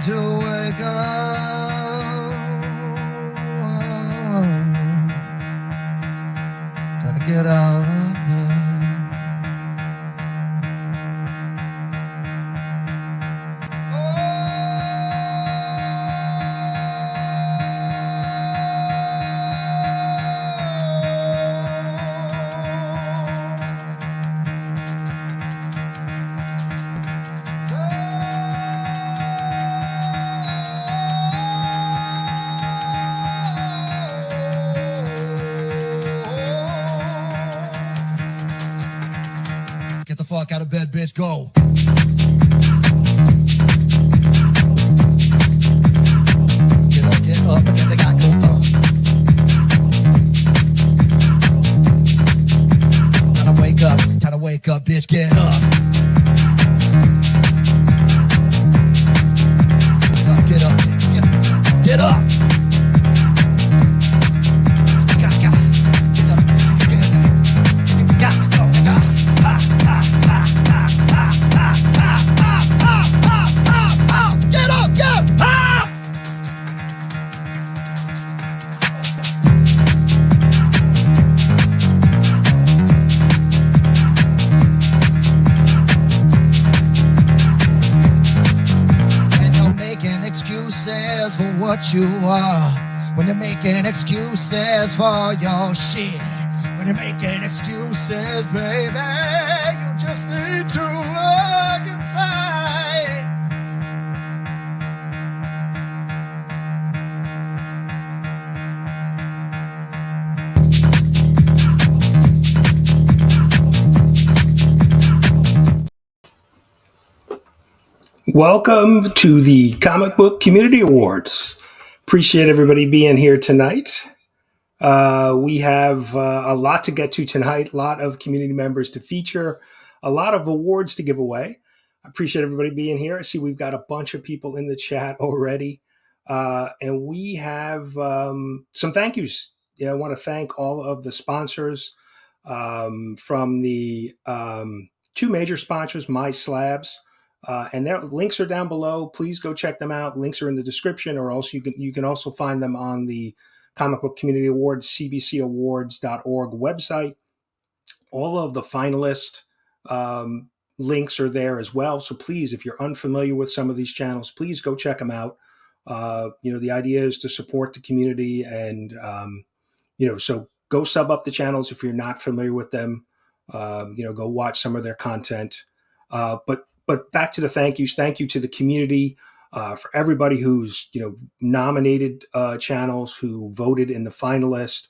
time to wake up. Gotta get out of bed. Fuck out of bed, bitch, go. Get up, get the guy, go up. Gotta wake up, bitch, get up. Get up, get up. What you are when you're making excuses for your shit. When you're making excuses, baby, you just need to look inside. Welcome to the Comic Book Community Awards. Appreciate everybody being here tonight. We have a lot to get to tonight, a lot of community members to feature, a lot of awards to give away. I appreciate everybody being here. I see we've got a bunch of people in the chat already. And we have some thank yous. I want to thank all of the sponsors from the two major sponsors, my Slabs. And their links are down below. Please go check them out. Links are in the description, or else you can also find them on the Comic Book Community Awards, cbcawards.org website. All of the finalist links are there as well. So please, if you're unfamiliar with some of these channels, please go check them out. The idea is to support the community, and so go sub up the channels if you're not familiar with them. Go watch some of their content. But back to the thank yous. Thank you to the community for everybody who's nominated channels, who voted in the finalist,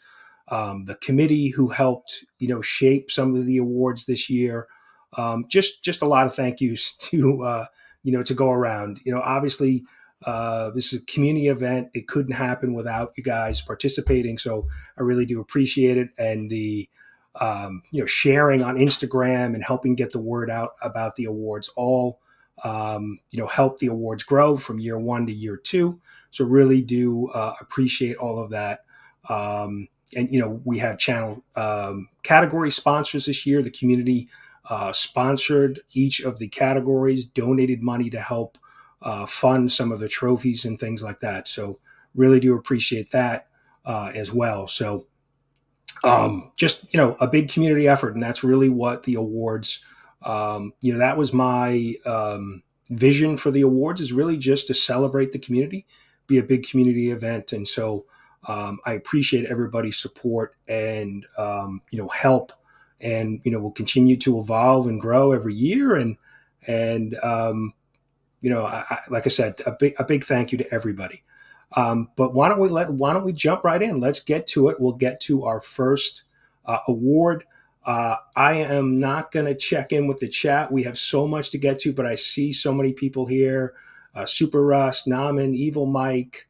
the committee who helped shape some of the awards this year. Just a lot of thank yous to go around. Obviously this is a community event. It couldn't happen without you guys participating. So I really do appreciate it, and the sharing on Instagram and helping get the word out about the awards all, help the awards grow from year one to year two. So really do appreciate all of that. We have channel category sponsors this year. The community sponsored each of the categories, donated money to help fund some of the trophies and things like that. So really do appreciate that as well. So a big community effort, and that's really what the awards, that was my vision for the awards, is really just to celebrate the community, be a big community event. And so I appreciate everybody's support and help, and we'll continue to evolve and grow every year. And like I said, a big thank you to everybody. But why don't we jump right in? Let's get to it. We'll get to our first award. I am not going to check in with the chat. We have so much to get to, but I see so many people here. Super Russ, Naman, Evil Mike,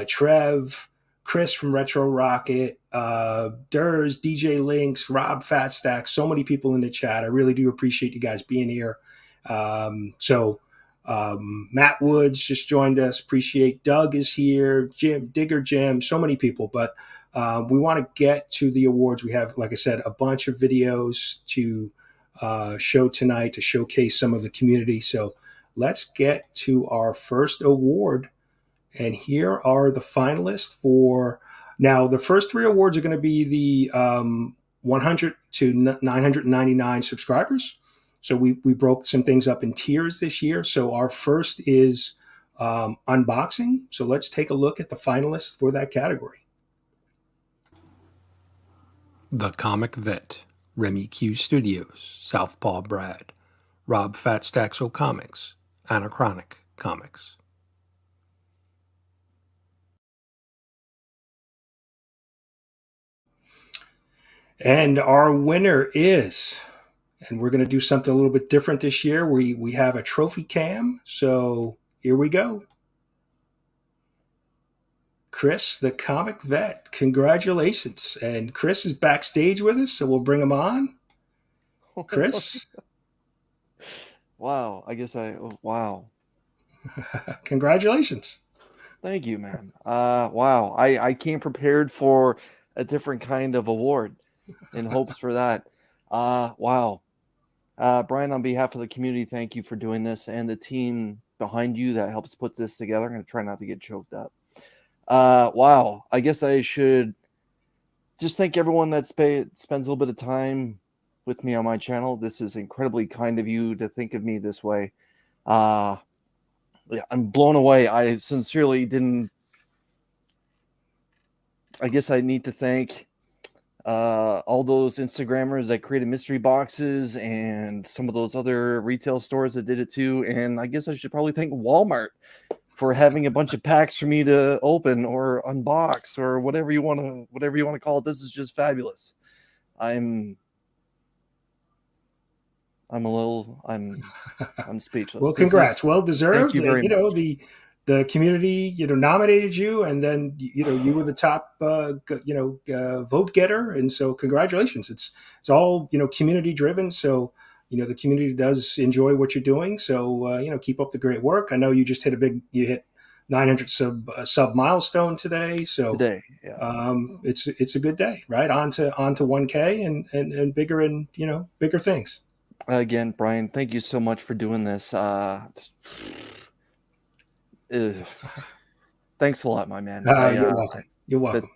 Trev, Chris from Retro Rocket, Durs, DJ Links, Rob Fatstack, so many people in the chat. I really do appreciate you guys being here. Matt Woods just joined us. Appreciate Doug is here. Jim, so many people. But we want to get to the awards. We have, like I said, a bunch of videos to show tonight to showcase some of the community. So let's get to our first award. And here are the finalists for. Now, the first three awards are going to be the 100 to 999 subscribers. So we broke some things up in tiers this year. So our first is unboxing. So let's take a look at the finalists for that category. The Comic Vet, Remy Q Studios, Southpaw Brad, Rob Fatstaxo Comics, Anachronic Comics. And our winner is, and we're going to do something a little bit different this year. We have a trophy cam. So here we go. Chris, the Comic Vet, congratulations. And Chris is backstage with us, so we'll bring him on. Chris. Wow. Wow. Congratulations. Thank you, man. Wow. I came prepared for a different kind of award in hopes for that. Wow. Brian, on behalf of the community, thank you for doing this, and the team behind you that helps put this together. I'm going to try not to get choked up. Wow. I guess I should just thank everyone that spends a little bit of time with me on my channel. This is incredibly kind of you to think of me this way. Yeah, I'm blown away. I sincerely didn't. I guess I need to thank all those Instagrammers that created mystery boxes and some of those other retail stores that did it too. And I guess I should probably thank Walmart for having a bunch of packs for me to open or unbox or whatever you want to call it. This is just fabulous. I'm speechless. Well, congrats. Well deserved. Thank you very much. The community, nominated you, and then, you were the top, vote getter. And so congratulations. It's all, community driven. So, the community does enjoy what you're doing. So, keep up the great work. I know you just hit 900 sub milestone today. So yeah. It's a good day, right? On to 1K and bigger and, bigger things. Again, Brian, thank you so much for doing this. Thanks a lot, my man. You're welcome. You're welcome.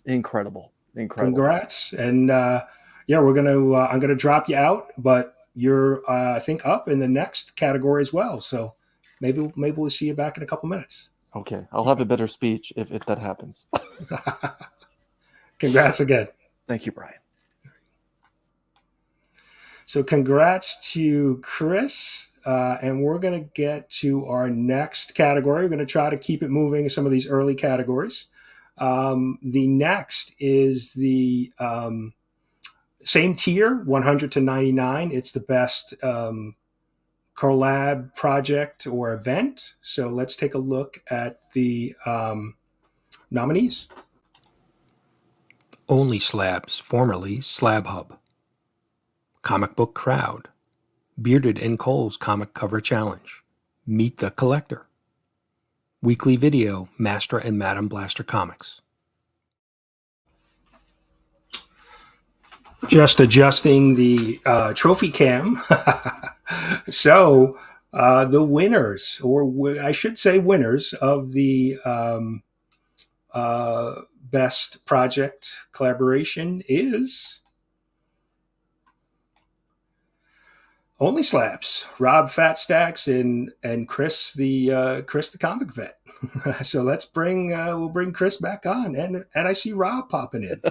Incredible. Congrats. And I'm gonna drop you out, but you're I think up in the next category as well. So maybe we'll see you back in a couple minutes. Okay, I'll have a better speech if that happens. Congrats again. Thank you, Brian. So congrats to Chris. And we're going to get to our next category. We're going to try to keep it moving in some of these early categories. The next is the same tier, 100 to 99. It's the best collab project or event. So let's take a look at the nominees. Only Slabs, formerly Slab Hub. Comic Book Crowd. Bearded and Cole's Comic Cover Challenge. Meet the Collector. Weekly Video, Master and Madam Blaster Comics. Just adjusting the trophy cam. So the winners, or I should say winners, of the best project collaboration is Only Slabs, Rob Fatstax and Chris the Comic Vet. So we'll bring Chris back on, and I see Rob popping in.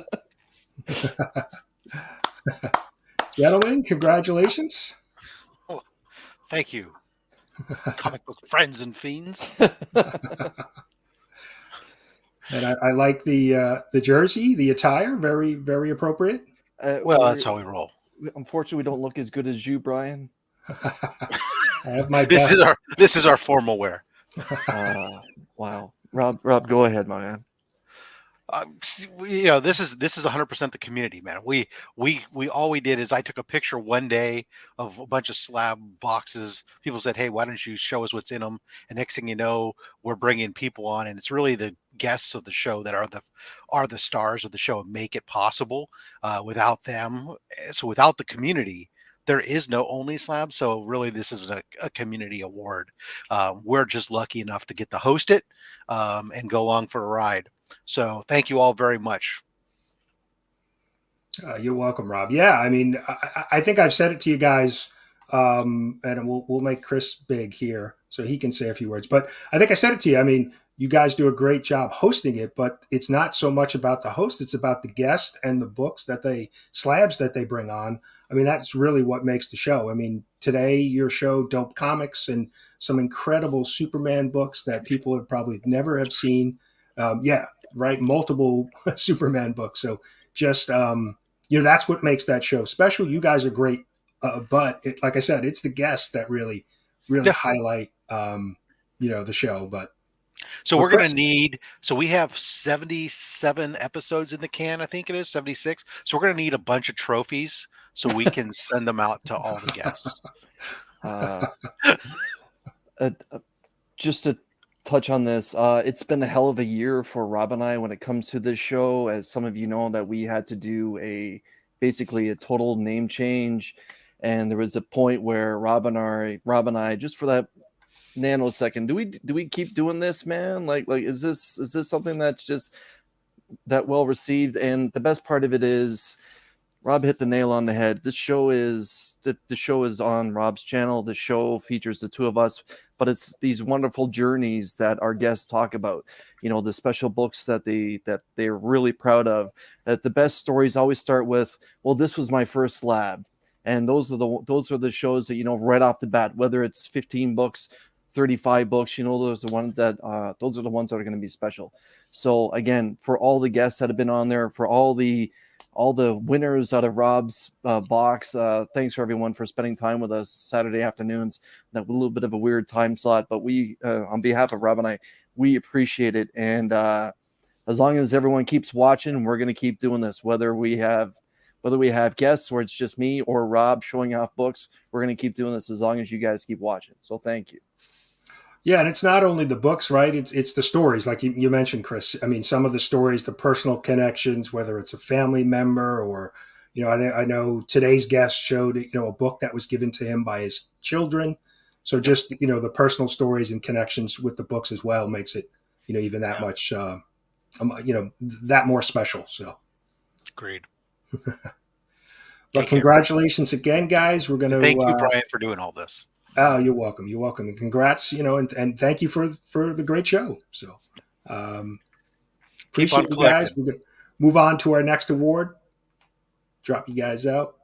Gentlemen, congratulations. Oh, thank you, comic book friends and fiends. And I like the jersey, the attire, very, very appropriate. Well, that's how we roll. Unfortunately, we don't look as good as you, Brian. I have my this is our formal wear. Wow, Rob, go ahead, my man. This is 100% the community, man. All we did is I took a picture one day of a bunch of slab boxes. People said, "Hey, why don't you show us what's in them?" And next thing you know, we're bringing people on, and it's really the guests of the show that are the stars of the show and make it possible. Without them, so without the community, there is no only slab. So really, this is a community award. We're just lucky enough to get to host it and go along for a ride. So thank you all very much. You're welcome, Rob. Yeah, I mean, I think I've said it to you guys, and we'll make Chris big here so he can say a few words. But I think I said it to you. I mean, you guys do a great job hosting it, but it's not so much about the host; it's about the guest and the books slabs that they bring on. I mean, that's really what makes the show. I mean, today your show, Dope Comics, and some incredible Superman books that people would probably never have seen. Yeah, right, multiple Superman books. So just that's what makes that show special. You guys are great, but like I said, it's the guests that really Yeah. highlight the show. But so we're going to need, so we have 77 episodes in the can, I think it is 76. So we're going to need a bunch of trophies so we can send them out to all the guests. Just to touch on this, it's been a hell of a year for Rob and I when it comes to this show. As some of you know, that we had to do basically a total name change, and there was a point where Rob and I just for that nanosecond, do we keep doing this, man? Like is this something that's just that well received? And the best part of it is Rob hit the nail on the head. This show is the show is on Rob's channel. The show features the two of us, but it's these wonderful journeys that our guests talk about. You know, the special books that they're really proud of. That the best stories always start with, "Well, this was my first slab," and those are the shows that, you know, right off the bat, whether it's 15 books, 35 books, you know, those are the ones that are going to be special. So again, for all the guests that have been on there, for all the winners out of Rob's box. Thanks for everyone for spending time with us Saturday afternoons. That a little bit of a weird time slot, but we, on behalf of Rob and I, we appreciate it. And as long as everyone keeps watching, we're going to keep doing this. Whether we have guests or it's just me or Rob showing off books, we're going to keep doing this as long as you guys keep watching. So thank you. Yeah, and it's not only the books, right? It's the stories, like you mentioned, Chris. I mean, some of the stories, the personal connections, whether it's a family member or, you know, I know today's guest showed, you know, a book that was given to him by his children. So just, you know, the personal stories and connections with the books as well makes it, you know, even that much, you know, that more special. So, agreed. But congratulations again, guys. We're going to thank you, Brian, for doing all this. Oh, you're welcome. You're welcome. And congrats, you know, and thank you for the great show. So appreciate you guys. We're going to move on to our next award. Drop you guys out.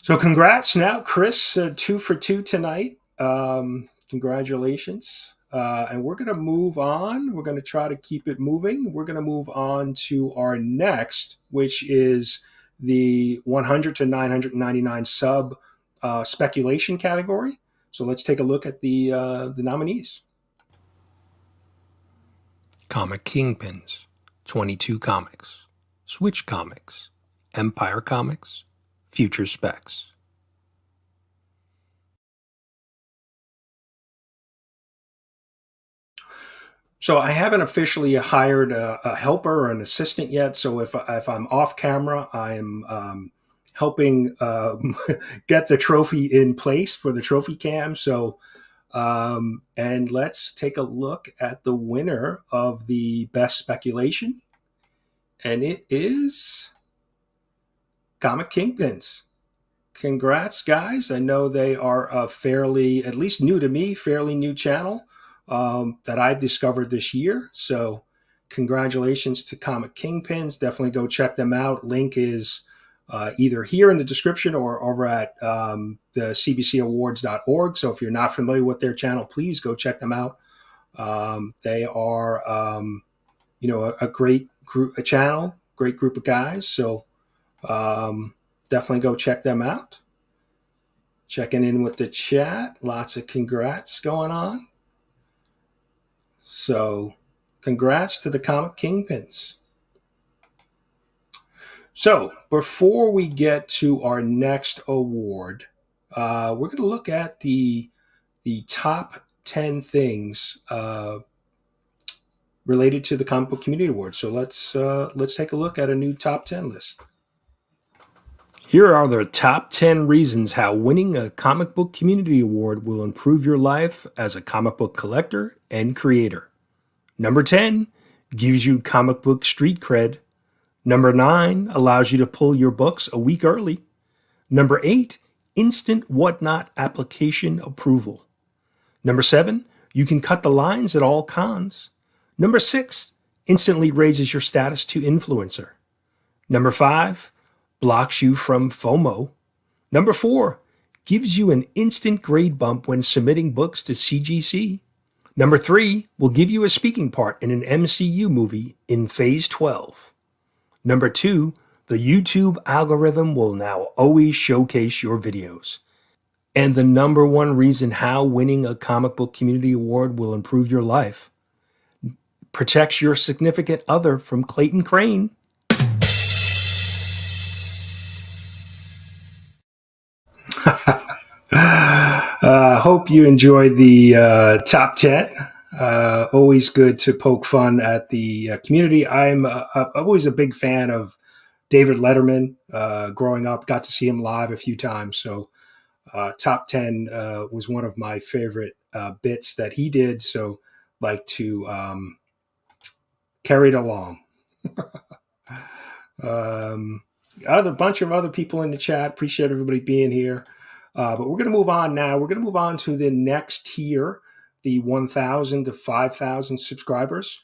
So congrats now, Chris, 2 for 2 tonight. Congratulations. And we're going to move on. We're going to try to keep it moving. We're going to move on to our next, which is the 100 to 999 sub speculation category. So let's take a look at the nominees. Comic Kingpins, 22 Comics, Switch Comics, Empire Comics, Future Specs. So I haven't officially hired a helper or an assistant yet. So if I'm off camera, I'm helping get the trophy in place for the trophy cam. So, and let's take a look at the winner of the best speculation. And it is Comic Kingpins. Congrats, guys. I know they are a fairly, at least new to me, fairly new channel that I've discovered this year. So congratulations to Comic Kingpins. Definitely go check them out. Link is either here in the description or over at the cbcawards.org. So if you're not familiar with their channel, please go check them out. They are, you know, a great group, a channel, great group of guys. So definitely go check them out. Checking in with the chat. Lots of congrats going on. So congrats to the Comic Kingpins. So before we get to our next award, we're going to look at the top 10 things related to the Comic Book Community Awards. So let's take a look at a new top 10 list. Here are the top 10 reasons how winning a comic book community award will improve your life as a comic book collector and creator. Number 10, gives you comic book street cred. Number 9, allows you to pull your books a week early. Number 8, instant whatnot application approval. Number 7, you can cut the lines at all cons. Number 6, instantly raises your status to influencer. Number 5, blocks you from FOMO. Number 4, gives you an instant grade bump when submitting books to CGC. Number 3, will give you a speaking part in an MCU movie in Phase 12. Number 2, the YouTube algorithm will now always showcase your videos. And the number one reason how winning a comic book community award will improve your life: protects your significant other from Clayton Crane. Hope you enjoyed the top 10. Always good to poke fun at the community. I'm always a big fan of David Letterman. Growing up, got to see him live a few times. So top 10 was one of my favorite bits that he did. So like to carry it along. A bunch of other people in the chat. Appreciate everybody being here. But we're going to move on now. We're going to move on to the next tier, the 1,000 to 5,000 subscribers.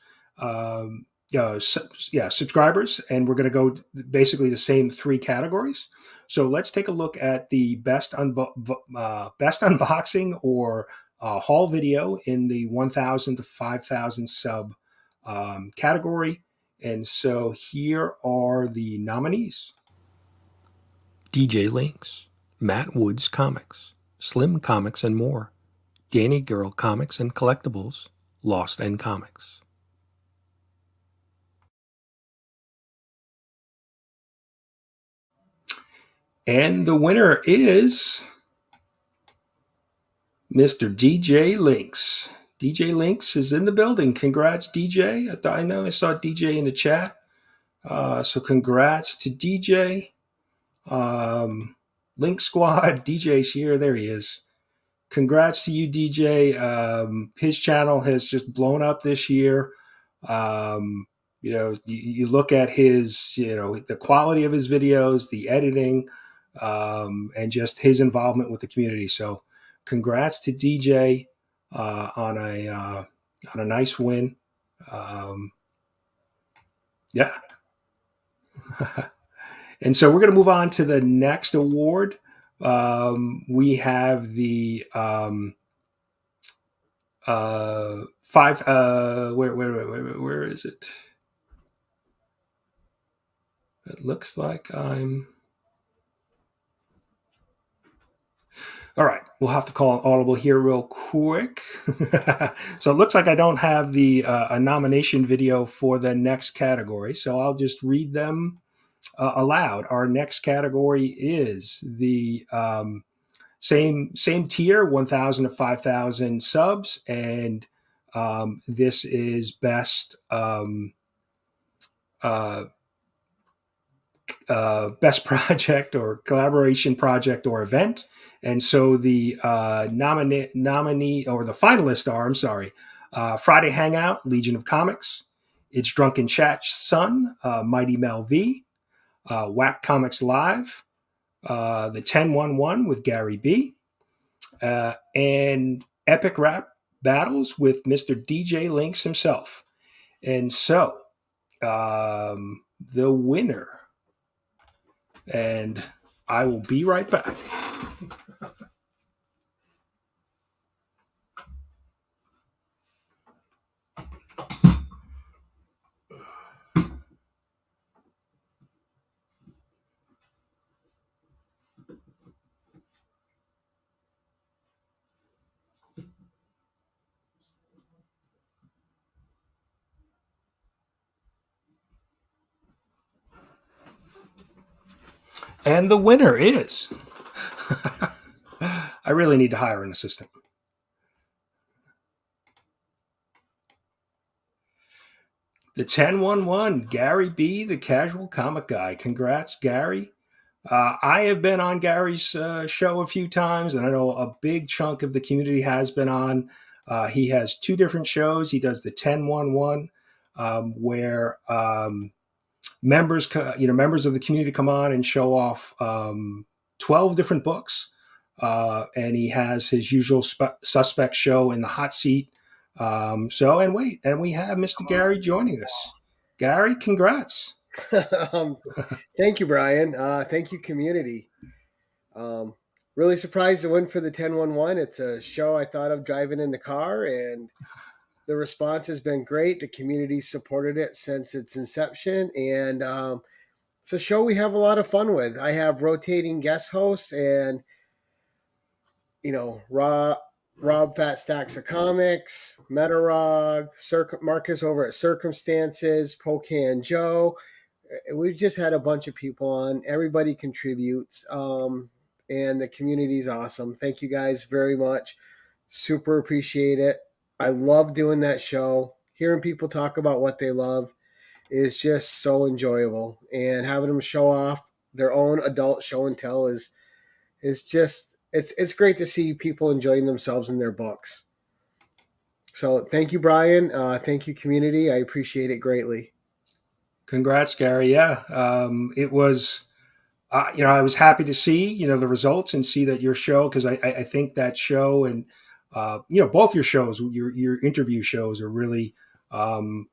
Subscribers. And we're going to go basically the same 3 categories. So let's take a look at the best unboxing or haul video in the 1,000 to 5,000 sub category. And so here are the nominees. DJ Links, Matt Woods Comics, Slim Comics and More, Danny Girl Comics and Collectibles, Lost End Comics. And the winner is Mr. DJ Links. DJ Links is in the building. Congrats, DJ. I know I saw DJ in the chat. So congrats to DJ. Link Squad, DJ's here. There he is. Congrats to you, DJ. His channel has just blown up this year. You look at his, the quality of his videos, the editing, and just his involvement with the community. So congrats to DJ on a nice win. Yeah. And so we're going to move on to the next award. We have the where is it? It looks like I'm. All right, we'll have to call an audible here real quick. So it looks like I don't have the a nomination video for the next category, so I'll just read them aloud. Our next category is the same tier, 1,000 to 5,000 subs, and this is best best project or collaboration project or event. And so the nominee or the finalists are, Friday Hangout, Legion of Comics, It's Drunken Chat Son, Mighty Mel V, Whack Comics Live, the 1011 with Gary B, and Epic Rap Battles with Mr. DJ Links himself. And so the winner, and I will be right back. And the winner is, I really need to hire an assistant. The 1011, Gary B, the casual comic guy. Congrats, Gary. I have been on Gary's show a few times, and I know a big chunk of the community has been on. He has 2 different shows. He does the 10-1-1, where members of the community come on and show off 12 different books. And he has his usual suspect show in the hot seat. We have Mr. Gary joining us. Gary, congrats. Thank you, Brian. Thank you, community. Really surprised to win for the 10-1-1. It's a show I thought of driving in the car, and the response has been great. The community supported it since its inception, and it's a show we have a lot of fun with. I have rotating guest hosts, and Rob Fat Stacks of Comics, Metarog, Marcus over at Circumstances, Pocan Joe. We've just had a bunch of people on. Everybody contributes, and the community is awesome. Thank you guys very much. Super appreciate it. I love doing that show. Hearing people talk about what they love is just so enjoyable, and having them show off their own adult show and tell is just it's great to see people enjoying themselves in their books. So thank you, Brian. Thank you, community. I appreciate it greatly. Congrats, Gary. Yeah, it was. I was happy to see the results and see that your show, because I think that show and both your shows, your interview shows are really well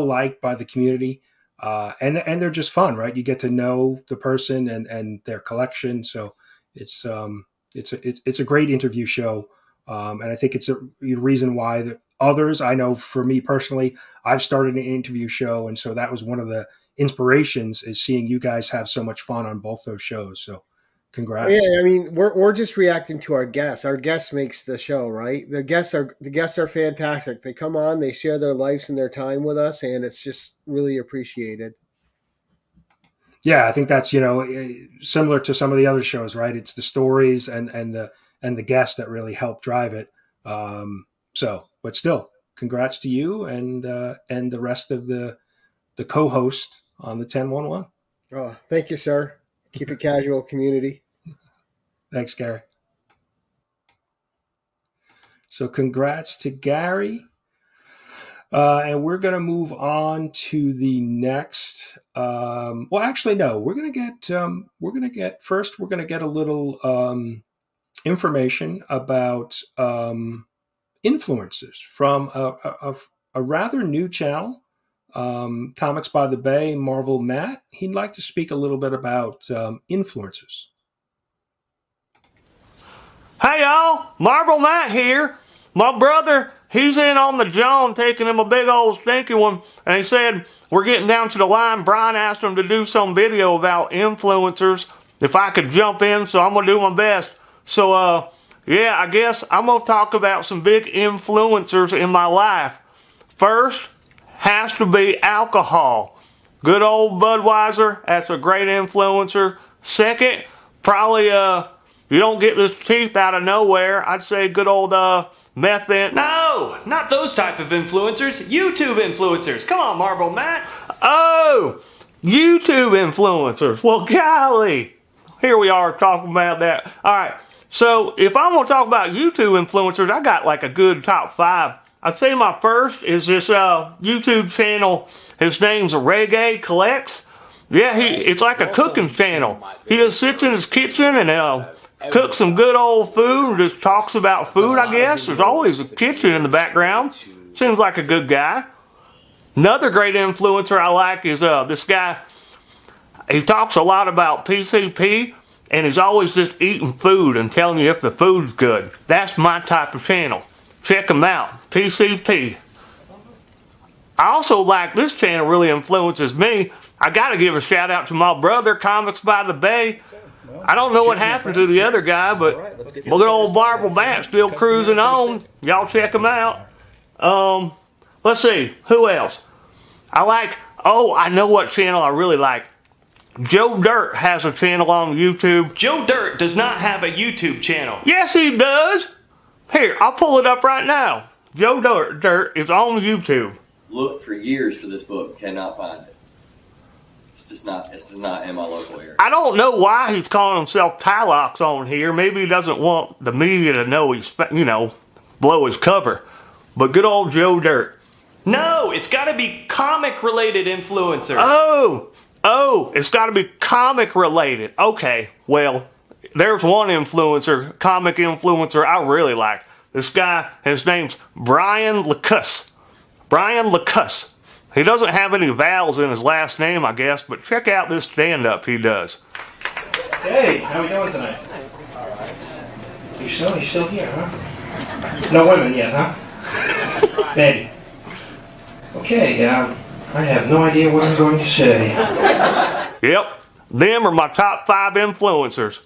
liked by the community, and they're just fun, right? You get to know the person and their collection, so it's a great interview show, and I think it's a reason why others, I know for me personally, I've started an interview show, and so that was one of the inspirations, is seeing you guys have so much fun on both those shows. So congrats. Yeah, I mean, we're just reacting to our guests. Our guest makes the show, right? The guests are fantastic. They come on, they share their lives and their time with us, and it's just really appreciated. Yeah, I think that's similar to some of the other shows, right? It's the stories and the guests that really help drive it. But still, congrats to you and the rest of the co-host on the 10-1-1. Oh, thank you, sir. Keep it casual, community. Thanks, Gary. So congrats to Gary. And we're going to move on to the next. Well, actually, no. We're going to get a little information about influencers from a rather new channel, Comics by the Bay, Marvel Matt. He'd like to speak a little bit about influencers. Hey y'all, Marvel Matt here. My brother, he's in on the John, taking him a big old stinky one, and he said, we're getting down to the line. Brian asked him to do some video about influencers, if I could jump in, so I'm going to do my best. So, yeah, I guess I'm going to talk about some big influencers in my life. First, has to be alcohol. Good old Budweiser, that's a great influencer. Second, probably, you don't get this teeth out of nowhere, I'd say good old, methane. No, not those type of influencers. YouTube influencers. Come on, Marvel Matt. Oh, YouTube influencers. Well, golly. Here we are talking about that. All right. So if I'm going to talk about YouTube influencers, I got like a good top 5. I'd say my first is this YouTube channel. His name's Reggae Collects. Yeah, it's like a cooking channel. He just sits in his kitchen and cooks some good old food and just talks about food, I guess. There's always a kitchen in the background. Seems like a good guy. Another great influencer I like is this guy. He talks a lot about PCP, and he's always just eating food and telling you if the food's good. That's my type of channel. Check him out, PCP. I also like this channel, really influences me. I got to give a shout out to my brother, Comics by the Bay. I don't know what happened to the other guy, but good old Marvel Matt still cruising on. Y'all check him out. Let's see, who else? I know what channel I really like. Joe Dirt has a channel on YouTube. Joe Dirt does not have a YouTube channel. Yes, he does. Here, I'll pull it up right now. Joe Dirt is on YouTube. Looked for years for this book, cannot find it. It's just not in my local area. I don't know why he's calling himself Tylox on here. Maybe he doesn't want the media to know he's, blow his cover. But good old Joe Dirt. No, it's got to be comic-related influencers. Oh, it's got to be comic related. Okay, well, there's one comic influencer I really like. This guy, his name's Brian Lacusse. Brian Lacusse. He doesn't have any vowels in his last name, I guess, but check out this stand-up he does. Hey, how we doing tonight? You still here, huh? No women yet, huh? Baby. Okay, I have no idea what I'm going to say. Yep, them are my top 5 influencers.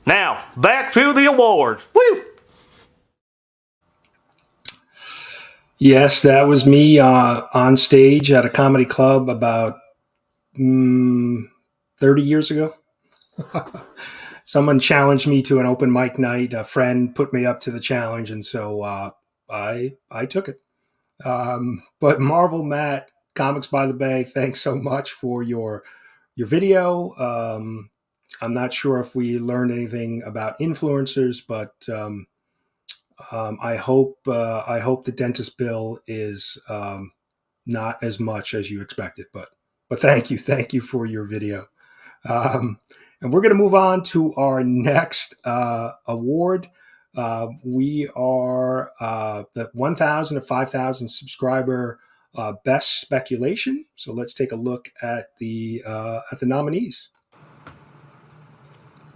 Now, back to the awards. Woo! Yes, that was me on stage at a comedy club about 30 years ago. Someone challenged me to an open mic night. A friend put me up to the challenge, and so I took it. But Marvel Matt, Comics by the Bay, thanks so much for your video. I'm not sure if we learned anything about influencers, but I hope the dentist bill is not as much as you expected. But thank you for your video. And we're going to move on to our next award. We are the 1,000 to 5,000 subscriber best speculation. So let's take a look at the nominees.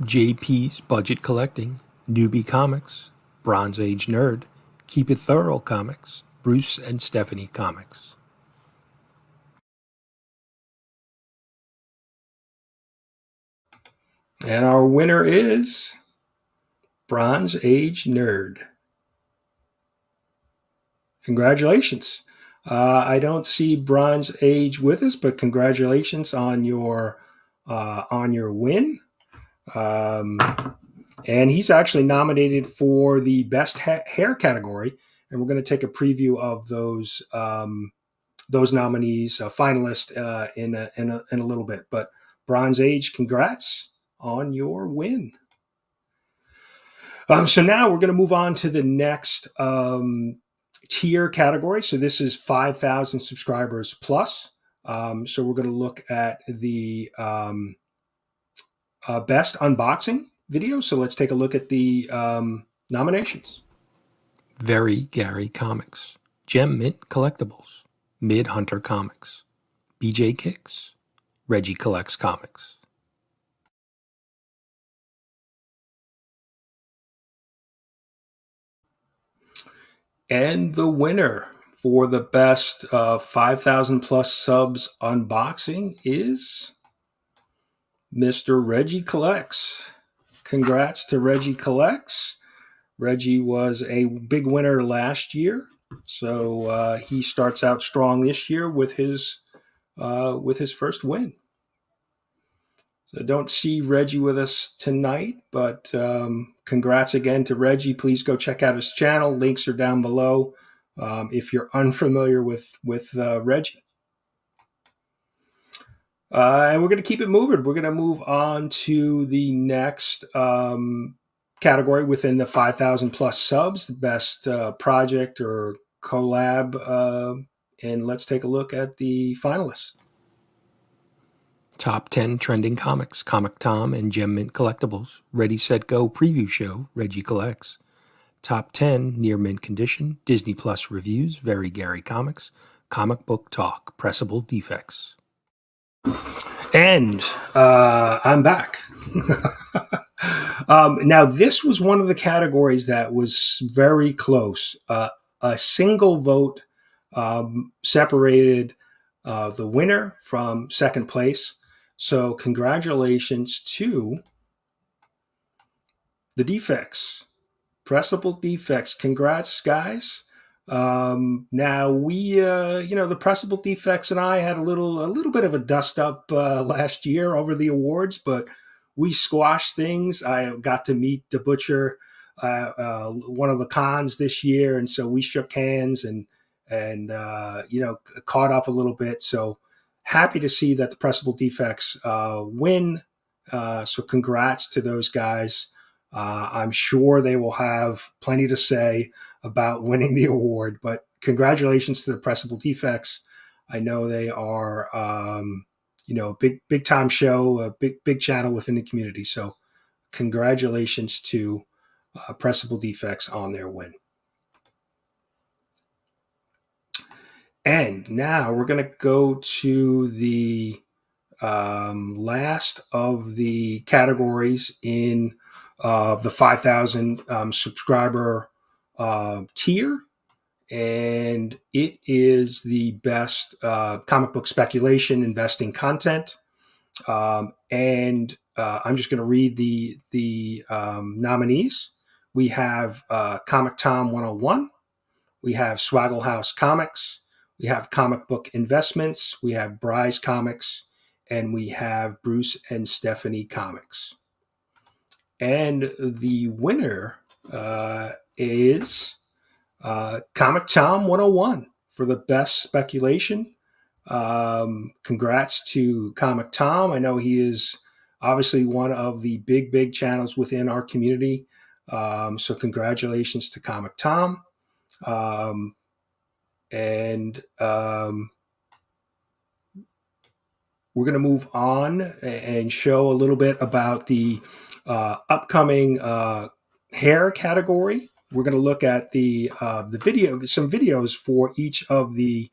JP's Budget Collecting, Newbie Comics, Bronze Age Nerd, Keep It Thorough Comics, Bruce and Stephanie Comics. And our winner is Bronze Age Nerd. Congratulations. I don't see Bronze Age with us, but congratulations on your win. And he's actually nominated for the best hair category, and we're going to take a preview of those nominees, finalists, in a little bit. But Bronze Age, congrats on your win. So now we're going to move on to the next tier category. So this is 5,000 subscribers plus. So we're going to look at the best unboxing video. So let's take a look at the nominations. Very Gary Comics, Gem Mint Collectibles, Mid Hunter Comics, BJ Kicks, Reggie Collects Comics. And the winner for the best 5,000 plus subs unboxing is Mr. Reggie Collects. Congrats to Reggie Collects. Reggie was a big winner last year, so he starts out strong this year with his first win. So don't see Reggie with us tonight, but congrats again to Reggie. Please go check out his channel. Links are down below if you're unfamiliar with Reggie. And we're going to keep it moving. We're going to move on to the next category within the 5,000 plus subs, the best project or collab. And let's take a look at the finalists. Top 10 Trending Comics, Comic Tom and Gem Mint Collectibles, Ready, Set, Go Preview Show, Reggie Collects. Top 10 Near Mint Condition, Disney Plus Reviews, Very Gary Comics, Comic Book Talk, Pressable Defects. And I'm back. Now, this was one of the categories that was very close. A single vote separated the winner from second place. So congratulations to the Defects, Pressable Defects. Congrats, guys. Now we, the Pressable Defects and I had a little bit of a dust up last year over the awards, but we squashed things. I got to meet the Butcher, one of the cons this year, and so we shook hands and caught up a little bit. So happy to see that the Pressable Defects win. So congrats to those guys. I'm sure they will have plenty to say about winning the award, but congratulations to the Pressable Defects. I know they are, big time show, a big channel within the community. So congratulations to Pressable Defects on their win. And now we're going to go to the last of the categories in the 5,000 subscriber tier. And it is the best comic book speculation investing content. And I'm just going to read the nominees. We have Comic Tom 101. We have Swaggle House Comics. We have Comic Book Investments. We have Bry's Comics. And we have Bruce and Stephanie Comics. And the winner is Comic Tom 101 for the best speculation. Congrats to Comic Tom. I know he is obviously one of the big channels within our community. So congratulations to Comic Tom. We're going to move on and show a little bit about the upcoming hair category. We're going to look at the video, some videos for each of the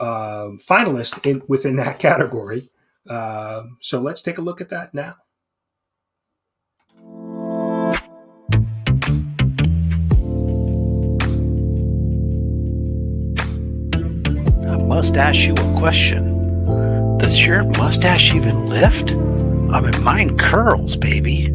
finalists within that category. So let's take a look at that now. I must ask you a question. Does your mustache even lift? I mean, mine curls, baby.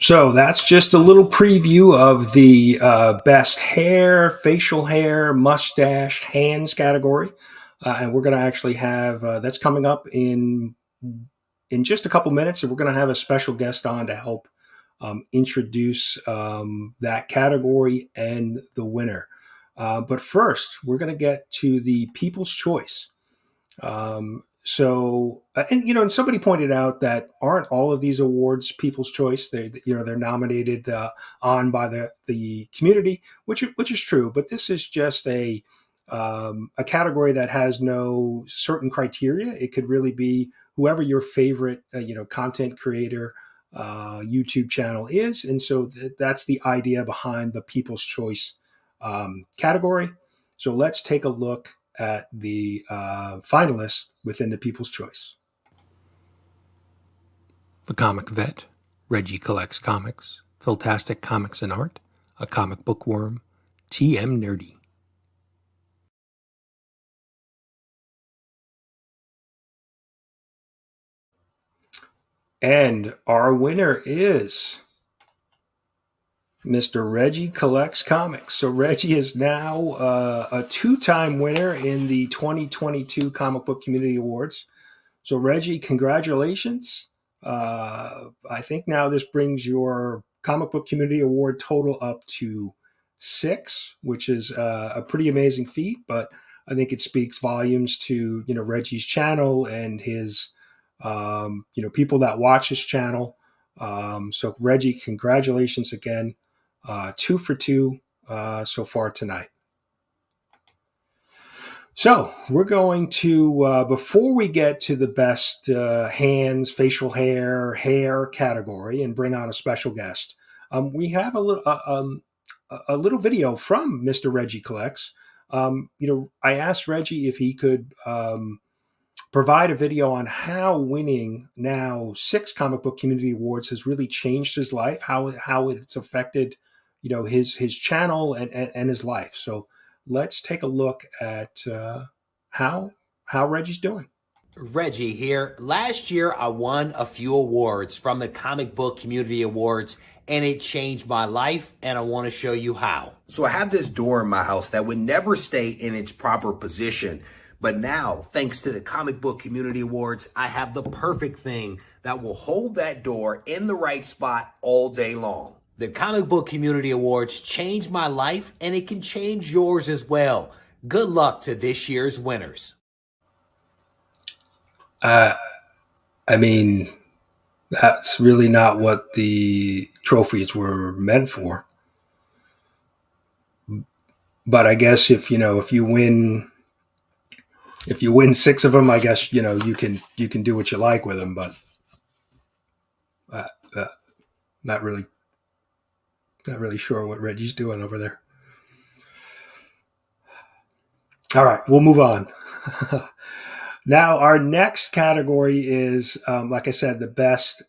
So that's just a little preview of the best hair, facial hair, mustache, hands category. And we're going to actually have, that's coming up in just a couple minutes. And we're going to have a special guest on to help introduce that category and the winner. But first, we're going to get to the People's Choice. And somebody pointed out that aren't all of these awards People's Choice? They're nominated on by the community, which is true. But this is just a category that has no certain criteria. It could really be whoever your favorite content creator YouTube channel is, and so that's the idea behind the People's Choice category. So let's take a look at the finalists within the People's Choice. The Comic Vet, Reggie Collects Comics, Philtastic Comics and Art, A Comic Bookworm, TM Nerdy. And our winner is Mr. Reggie Collects Comics. So Reggie is now a two-time winner in the 2022 Comic Book Community Awards. So Reggie, congratulations. I think now this brings your Comic Book Community Award total up to 6, which is a pretty amazing feat, but I think it speaks volumes to, Reggie's channel and his, people that watch his channel. So Reggie, congratulations again. 2 for 2 so far tonight. So we're going to, before we get to the best hands, facial hair category and bring on a special guest, we have a little video from Mr. Reggie Collects. I asked Reggie if he could provide a video on how winning now 6 comic book community awards has really changed his life, how it's affected, his channel and his life. So let's take a look at how Reggie's doing. Reggie here. Last year, I won a few awards from the Comic Book Community Awards, and it changed my life, and I want to show you how. So I have this door in my house that would never stay in its proper position, but now, thanks to the Comic Book Community Awards, I have the perfect thing that will hold that door in the right spot all day long. The Comic Book Community Awards changed my life, and it can change yours as well. Good luck to this year's winners. I mean, that's really not what the trophies were meant for. But I guess if you win 6 of them, I guess you can do what you like with them. But not really sure what Reggie's doing over there. All right, we'll move on. Now, our next category is, like I said, the best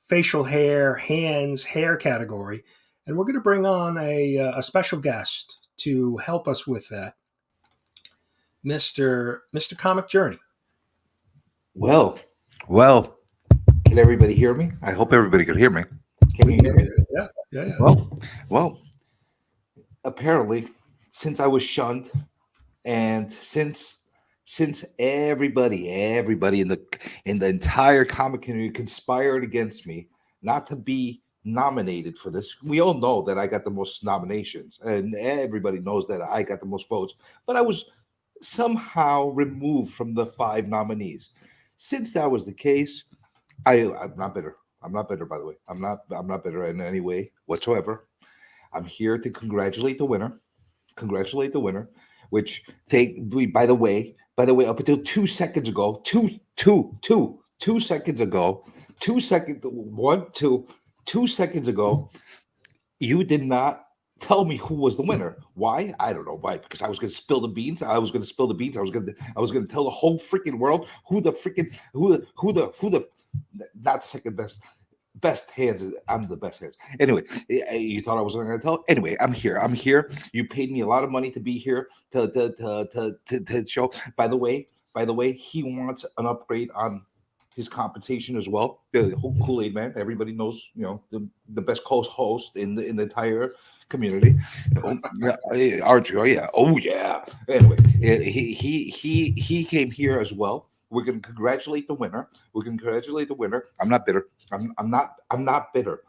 facial hair, hands, hair category. And we're going to bring on a special guest to help us with that, Mr. Comic Journey. Well, can everybody hear me? I hope everybody could hear me. Can you hear me? Yeah. Well, apparently, since I was shunned and since everybody in the entire comic community conspired against me not to be nominated for this. We all know that I got the most nominations, and everybody knows that I got the most votes, but I was somehow removed from the 5 nominees. Since that was the case, I'm not bitter. I'm not bitter, by the way. I'm not bitter in any way whatsoever. I'm here to congratulate the winner. Which by the way, up until 2 seconds ago, 2 seconds ago, 2 seconds ago, you did not tell me who was the winner. Why? I don't know why. Because I was going to spill the beans. I was going to tell the whole freaking world who the not the second best hands. I'm the best hands. Anyway, you thought I wasn't going to tell? Anyway, I'm here. You paid me a lot of money to be here to show. By the way, he wants an upgrade on his compensation as well. The whole Kool-Aid man. Everybody knows, the best co-host in the entire community. Aren't you? Yeah. Oh yeah. Anyway, he came here as well. We're going to congratulate the winner. I'm not bitter. I'm not bitter.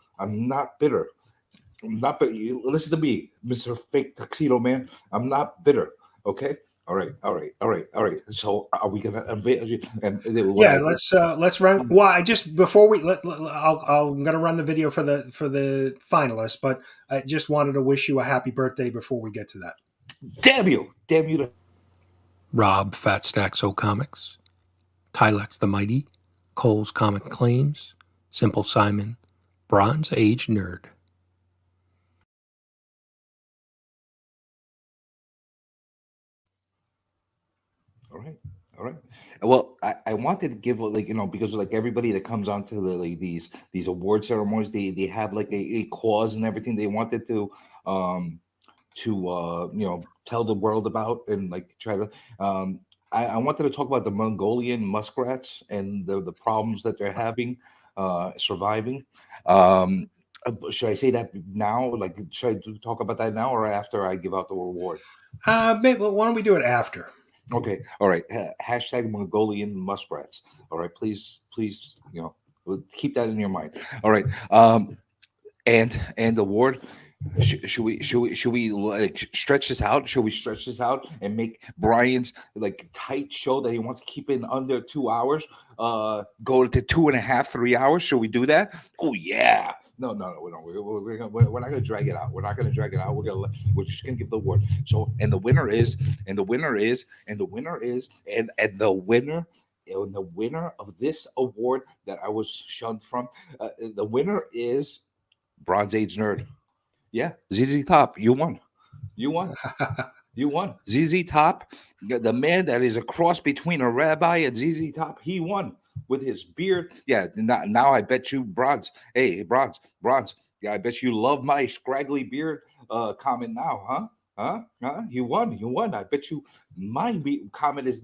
You listen to me, Mr. Fake Tuxedo Man. I'm not bitter. Okay. All right. So are we gonna unveil? Let's run. Well, I'm gonna run the video for the finalists, but I just wanted to wish you a happy birthday before we get to that. Damn you! Rob Fat Stacks O Comics, Tylex the Mighty, Cole's Comic Claims, Simple Simon, Bronze Age Nerd. All right. Well, I wanted to give because everybody that comes on to these award ceremonies, they have a cause and everything they wanted to tell the world about and try to I wanted to talk about the Mongolian muskrats and the problems that they're having surviving. Should I say that now? Should I talk about that now or after I give out the award? Maybe, why don't we do it after? Okay. All right. Hashtag Mongolian muskrats. All right. Please, keep that in your mind. All right. And the award. Should we stretch this out? Should we stretch this out and make Brian's tight show that he wants to keep in under 2 hours go to 2.5, 3 hours? Should we do that? Oh yeah. No. We're not going to drag it out. We're just going to give the award. So and the winner of this award that I was shunned from, the winner is Bronze Age Nerd. Yeah, ZZ Top, you won. You won. ZZ Top, the man that is a cross between a rabbi and ZZ Top, he won with his beard. Yeah, now I bet you Bronze. Hey, Bronze. Yeah, I bet you love my scraggly beard comment now, huh? Huh? You won. I bet you my comment is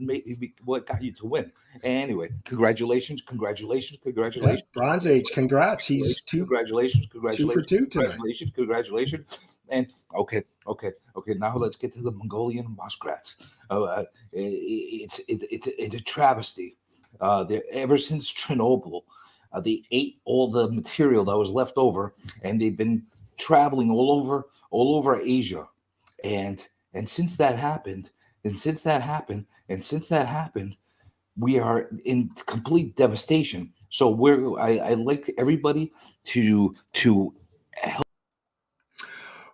what got you to win. Anyway, congratulations. Yeah, Bronze Age, congrats. He's Congratulations. 2 for 2 tonight. Congratulations. And okay. Now let's get to the Mongolian muskrats. It's a travesty. Ever since Chernobyl, they ate all the material that was left over, and they've been traveling all over Asia. And since that happened, we are in complete devastation. So I'd like everybody to help.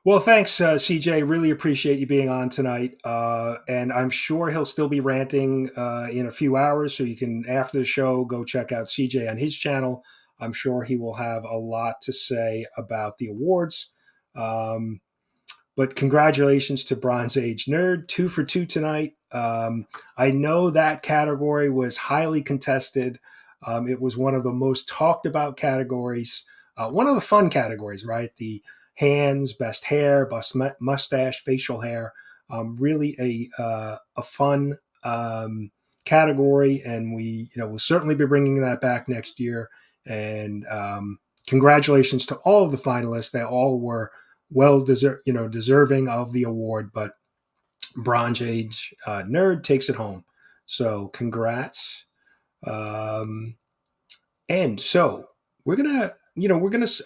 Well, thanks, CJ. Really appreciate you being on tonight. And I'm sure he'll still be ranting in a few hours. So you can, after the show, go check out CJ on his channel. I'm sure he will have a lot to say about the awards. But congratulations to Bronze Age Nerd, 2 for 2 tonight. I know that category was highly contested. It was one of the most talked about categories, one of the fun categories, right? The hands, best hair, best mustache, facial hair. Really a fun category, and we'll certainly be bringing that back next year. And congratulations to all of the finalists. They all were deserving of the award, but Bronze Age Nerd takes it home. So congrats. And so we're gonna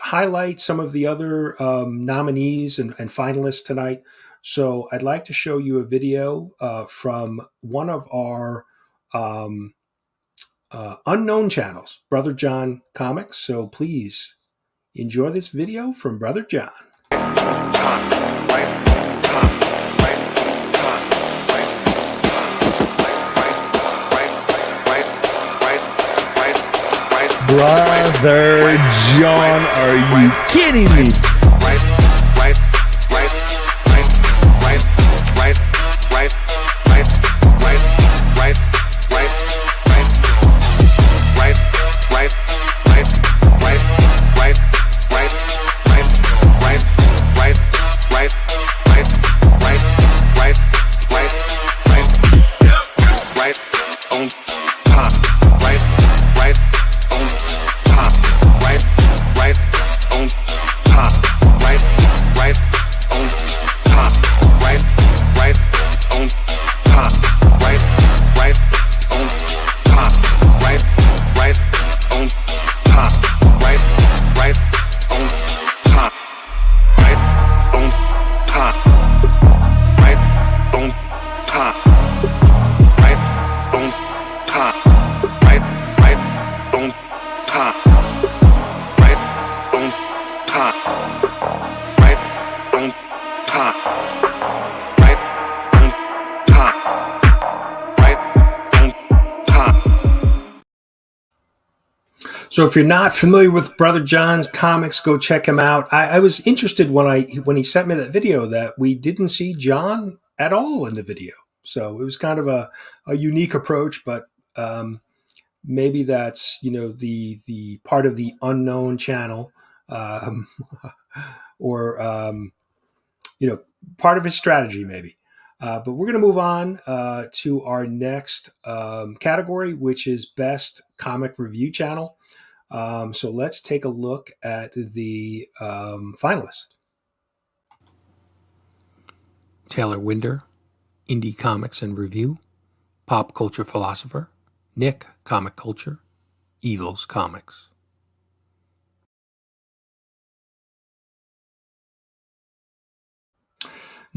highlight some of the other nominees and finalists tonight. So I'd like to show you a video from one of our unknown channels, Brother John Comics. So please enjoy this video from Brother John. Brother John, are you kidding me? So if you're not familiar with Brother John's comics, go check him out. I was interested when he sent me that video that we didn't see John at all in the video. So it was kind of a unique approach, but maybe that's the part of the unknown channel, or part of his strategy maybe. But we're going to move on to our next category, which is Best Comic Review Channel. So let's take a look at the finalists. Taylor Winder, Indie Comics and Review, Pop Culture Philosopher, Nick, Comic Culture, Evils Comics.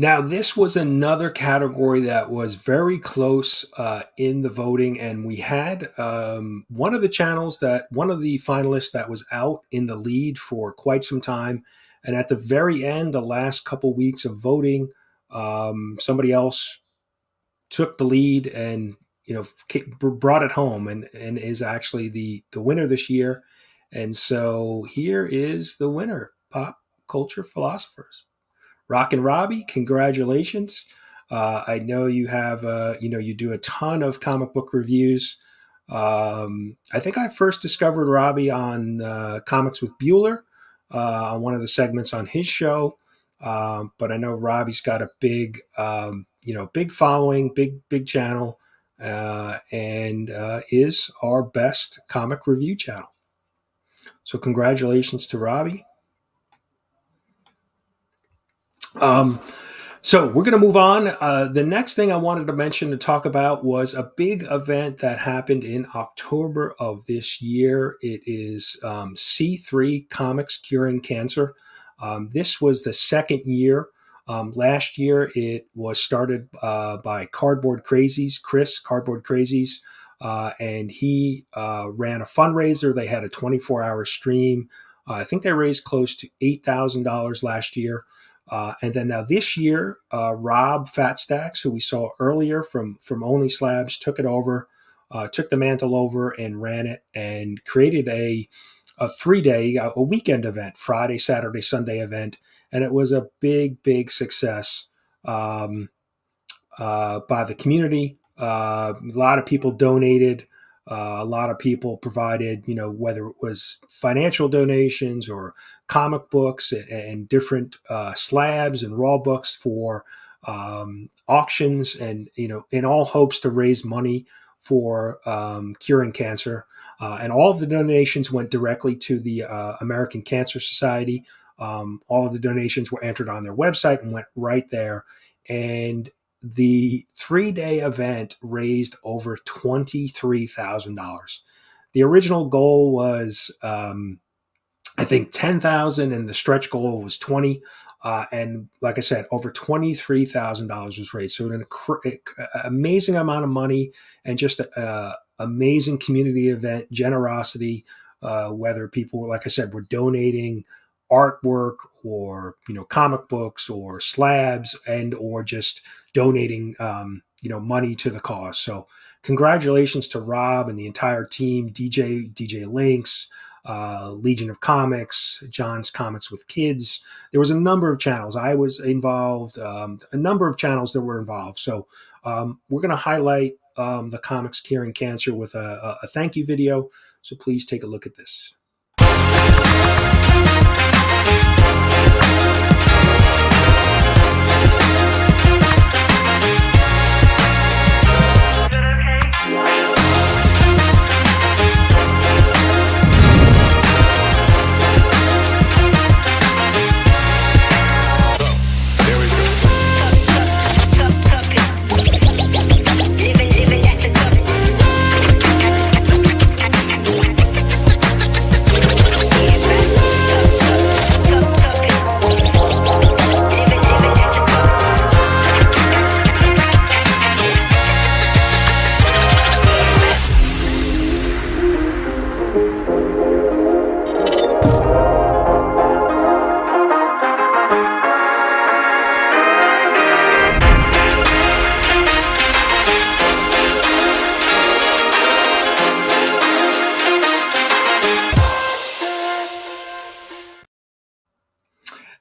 Now, this was another category that was very close in the voting, and we had one of the finalists that was out in the lead for quite some time, and at the very end, the last couple weeks of voting, somebody else took the lead and brought it home, and is actually the winner this year. And so here is the winner, Pop Culture Philosophers. Rock and Robbie, congratulations. I know you have, you do a ton of comic book reviews. I think I first discovered Robbie on Comics with Bueller, on one of the segments on his show. But I know Robbie's got a big, big following, big channel, and is our best comic review channel. So congratulations to Robbie. So we're going to move on. The next thing I wanted to mention to talk about was a big event that happened in October of this year. It is C3 Comics Curing Cancer. This was the second year. Last year it was started by Cardboard Crazies, Chris, Cardboard Crazies, and he ran a fundraiser. They had a 24-hour stream. I think they raised close to $8,000 last year. And then now this year, Rob Stax, who we saw earlier from Only Slabs, took it over, took the mantle over and ran it and created a 3-day, a weekend event, Friday, Saturday, Sunday event. And it was a big success by the community. A lot of people donated. A lot of people provided, whether it was financial donations or comic books and different slabs and raw books for auctions, and in all hopes to raise money for curing cancer. And all of the donations went directly to the American Cancer Society. All of the donations were entered on their website and went right there. And the 3-day event raised over $23,000. The original goal was, I think, 10,000, and the stretch goal was 20. And like I said, over $23,000 was raised. So an amazing amount of money, and just an amazing community event, generosity, whether people, like I said, were donating artwork or comic books or slabs, and or just donating money to the cause. So congratulations to Rob and the entire team, DJ Links, Legion of Comics, John's Comics with Kids. There was a number of channels. I was involved, a number of channels that were involved. So we're going to highlight the Comics Curing Cancer with a thank you video. So please take a look at this.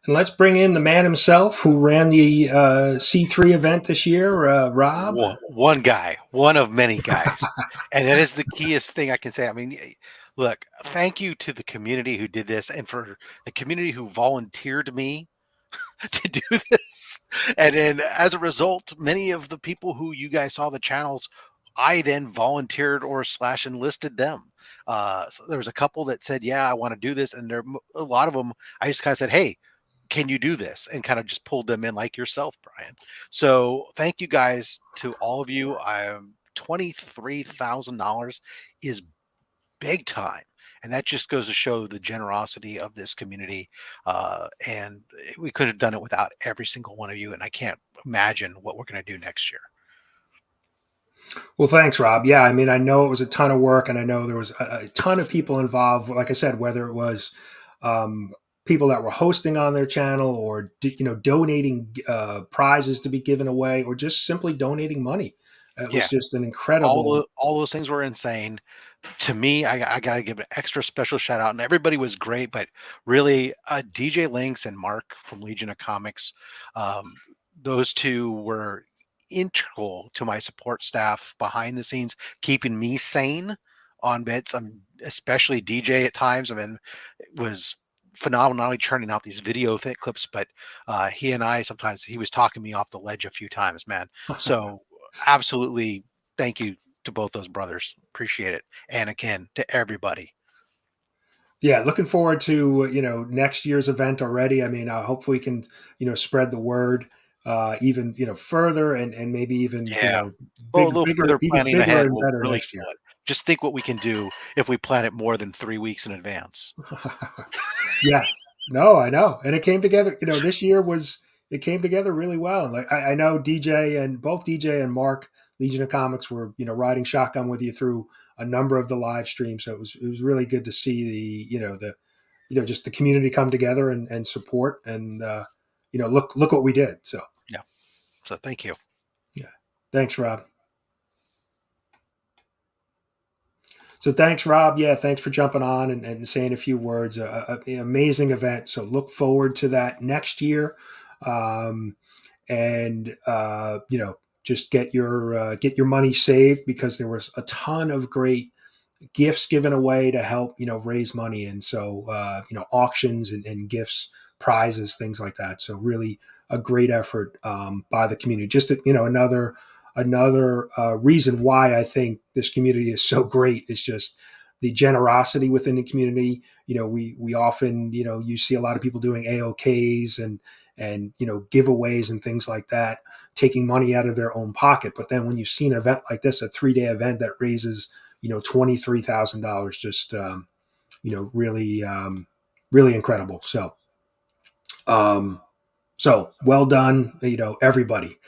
And let's bring in the man himself who ran the C3 event this year, Rob. One guy, one of many guys. And that is the keyest thing I can say. I mean, look, thank you to the community who did this, and for the community who volunteered me to do this. And then as a result, many of the people who you guys saw the channels, I then volunteered or / enlisted them. So there was a couple that said, yeah, I want to do this. And there a lot of them, I just kind of said, hey, can you do this? And kind of just pulled them in, like yourself, Brian. So thank you guys to all of you. $23,000 is big time. And that just goes to show the generosity of this community. And we could have done it without every single one of you. And I can't imagine what we're going to do next year. Well, thanks, Rob. Yeah, I mean, I know it was a ton of work, and I know there was a ton of people involved. Like I said, whether it was people that were hosting on their channel, or donating prizes to be given away, or just simply donating money. It was just an incredible. All those things were insane. To me, I got to give an extra special shout out, and everybody was great, but really DJ Links and Mark from Legion of Comics, those two were integral to my support staff behind the scenes, keeping me sane on bits. Especially DJ at times. I mean, it was phenomenal, not only churning out these video clips, but he and I, sometimes he was talking me off the ledge a few times, man. So absolutely, thank you to both those brothers. Appreciate it. And again, to everybody. Yeah, looking forward to next year's event already. I mean, hopefully we can spread the word even further and maybe even a little bigger, further even planning bigger ahead and will better really next year. kill it. Just think what we can do if we plan it more than 3 weeks in advance. Yeah, no, I know, and it came together. This year it came together really well. Like I know both DJ and Mark, Legion of Comics, were riding shotgun with you through a number of the live streams. So it was really good to see just the community come together and support and look what we did. So yeah, so thank you. Yeah, thanks, Rob. So thanks, Rob. Yeah, thanks for jumping on and saying a few words. An amazing event. So look forward to that next year, just get your money saved, because there was a ton of great gifts given away to help raise money, and so auctions and gifts, prizes, things like that. So really a great effort by the community. Just another reason why I think this community is so great is just the generosity within the community. We often you see a lot of people doing AOKs and giveaways and things like that, taking money out of their own pocket. But then when you see an event like this, a 3-day event that raises $23,000, just really incredible. So well done, everybody.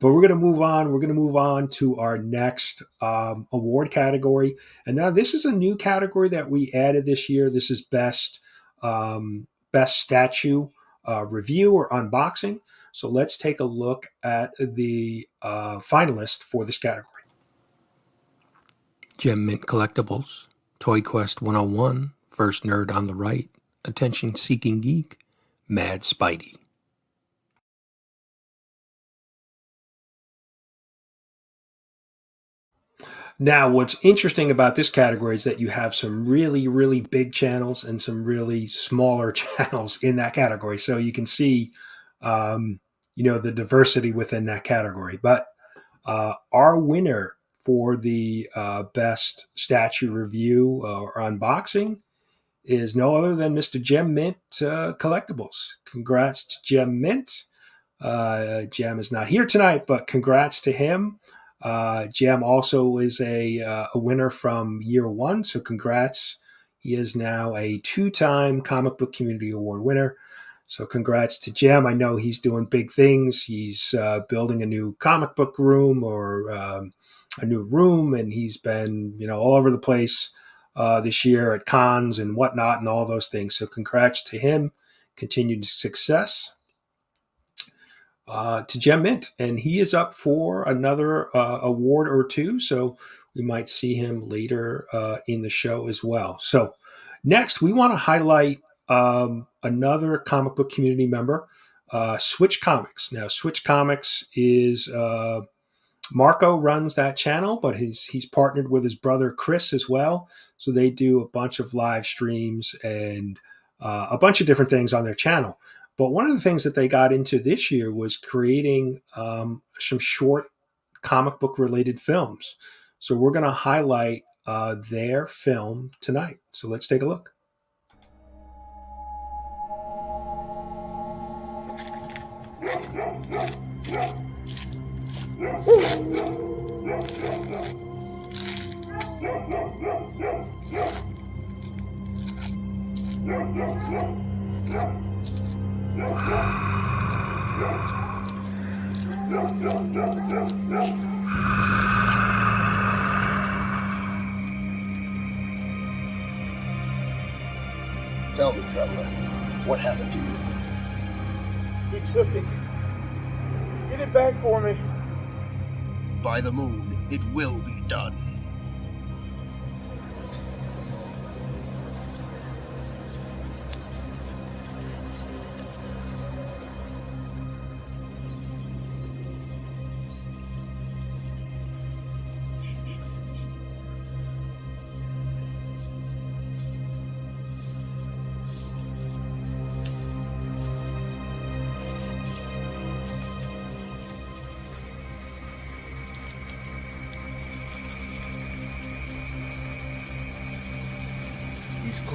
But we're going to move on. We're going to move on to our next award category. And now this is a new category that we added this year. This is best statue review or unboxing. So let's take a look at the finalists for this category. Gem Mint Collectibles, Toy Quest 101, First Nerd on the Right, Attention Seeking Geek, Mad Spidey. Now, what's interesting about this category is that you have some really, really big channels and some really smaller channels in that category. So you can see, the diversity within that category. But our winner for the best statue review or unboxing is no other than Mr. Gem Mint Collectibles. Congrats to Gem Mint. Gem is not here tonight, but congrats to him. Gem also is a winner from year one, so congrats. He is now a 2-time Comic Book Community Award winner. So congrats to Gem. I know he's doing big things. He's building a new comic book room or a new room, and he's been all over the place this year at cons and whatnot and all those things. So congrats to him. Continued success. To Gem Mint, and he is up for another award or two, so we might see him later in the show as well. So next, we want to highlight another comic book community member, Switch Comics. Now, Switch Comics is Marco runs that channel, but he's partnered with his brother Chris as well. So they do a bunch of live streams and a bunch of different things on their channel. But one of the things that they got into this year was creating some short comic book related films. So we're going to highlight their film tonight. So let's take a look. Tell me, Traveler, what happened to you? He took it. Get it back for me. By the moon, it will be done.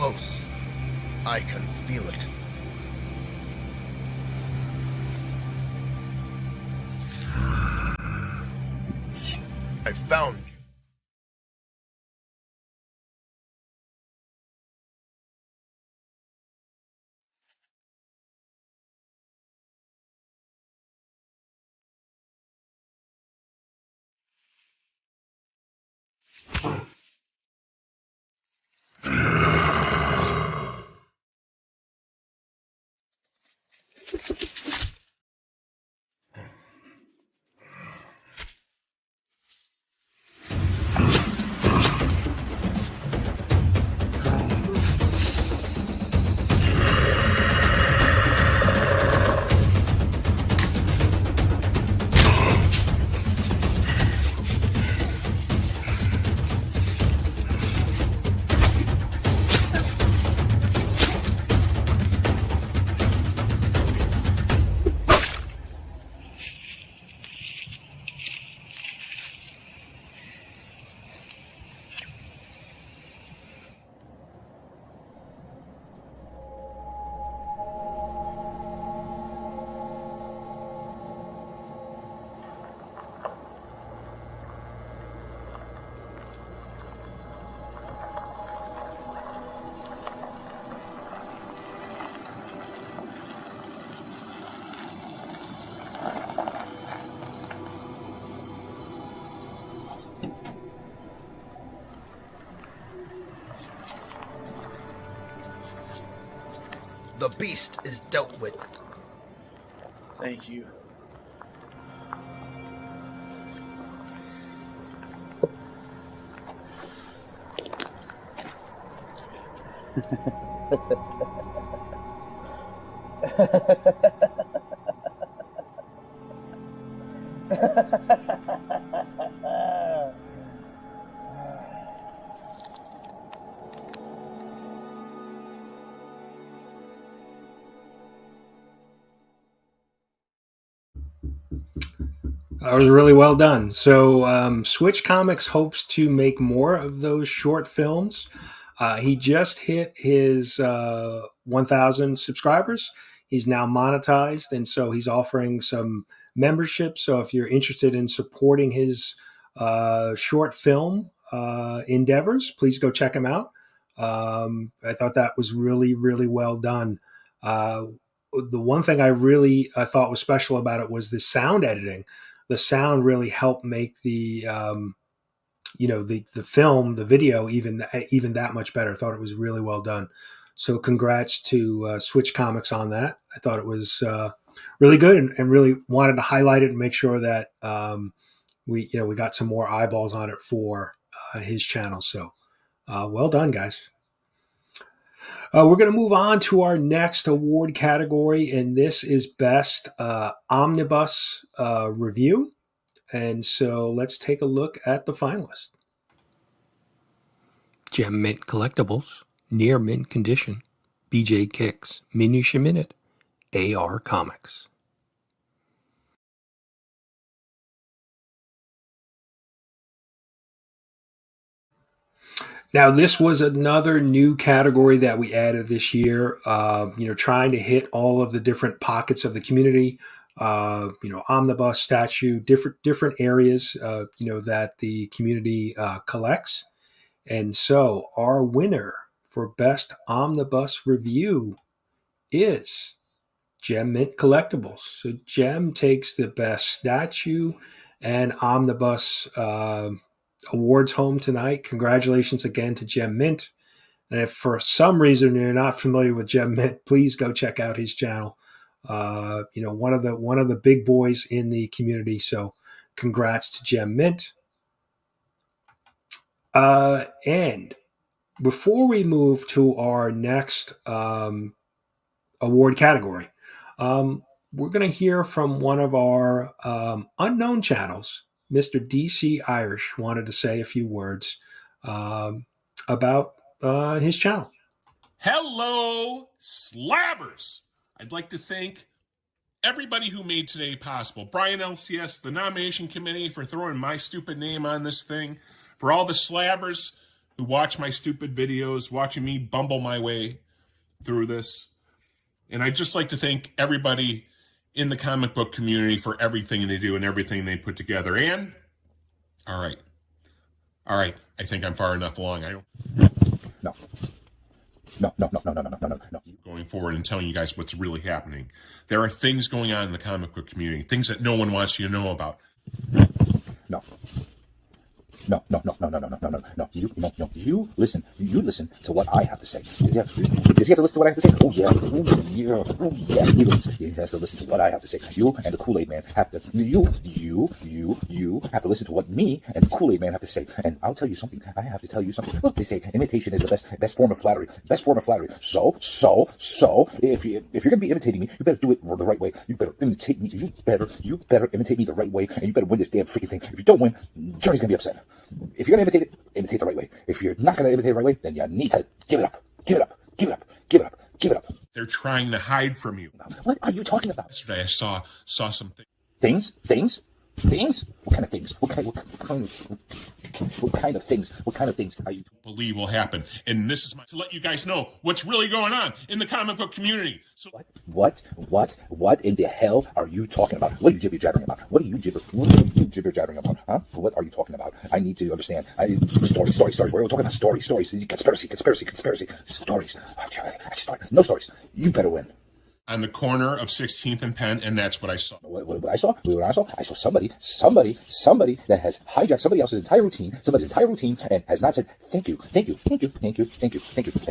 close. I can feel it. I found you. The beast is dealt with. Thank you. That was really well done. So Switch Comics hopes to make more of those short films. He just hit his 1,000 subscribers. He's now monetized, and so he's offering some membership. So if you're interested in supporting his short film endeavors, please go check him out. I thought that was really, really well done. The one thing I really thought was special about it was the sound editing. The sound really helped make the the film, the video, even that much better. I thought it was really well done. So congrats to Switch Comics on that. I thought it was really good, and really wanted to highlight it and make sure that we got some more eyeballs on it for his channel. So well done, guys. We're going to move on to our next award category, and this is Best Omnibus Review. And so let's take a look at the finalists. Gem Mint Collectibles, Near Mint Condition, BJ Kicks, minutiaminute, AR Comics. Now, this was another new category that we added this year, trying to hit all of the different pockets of the community, omnibus, statue, different areas, that the community collects. And so our winner for Best Omnibus Review is Gem Mint Collectibles. So Gem takes the Best Statue and Omnibus awards home tonight. Congratulations again to Gem Mint. And if for some reason you're not familiar with Gem Mint, please go check out his channel. One of the big boys in the community. So congrats to Gem Mint. And before we move to our next award category, we're going to hear from one of our unknown channels. Mr. DC Irish wanted to say a few words about his channel. Hello, Slabbers! I'd like to thank everybody who made today possible. Brian LCS, the nomination committee for throwing my stupid name on this thing, for all the Slabbers who watch my stupid videos, watching me bumble my way through this. And I'd just like to thank everybody in the comic book community for everything they do and everything they put together. And, all right, I think I'm far enough along. No. Going forward and telling you guys what's really happening. There are things going on in the comic book community, things that no one wants you to know about. No. You listen to what I have to say. Yeah. Does he have to listen to what I have to say? Oh yeah. He has to listen to what I have to say. You and the Kool-Aid man have to. You have to listen to what me and the Kool-Aid man have to say. And I'll tell you something. I have to tell you something. Look, they say imitation is the best form of flattery. Best form of flattery. So if you're gonna be imitating me, you better do it the right way. You better imitate me. You better imitate me the right way, and you better win this damn freaking thing. If you don't win, Johnny's gonna be upset. If you're going to imitate it, imitate the right way. If you're not going to imitate the right way, then you need to give it up. Give it up. Give it up. Give it up. Give it up. They're trying to hide from you. What are you talking about? Yesterday I saw some things. Things? What kind of things? What kind of things? What kind of things are you believe will happen? And this is to let you guys know what's really going on in the comic book community. So what in the hell are you talking about? What are you jibber jabbering about? What are you jibber jabbering about? Huh? What are you talking about? I need to understand. Stories. We're talking about stories. Conspiracy. Stories. No stories. You better win. On the corner of 16th and Penn, and that's what I saw. What I saw? I saw somebody that has hijacked somebody else's entire routine, and has not said thank you. Has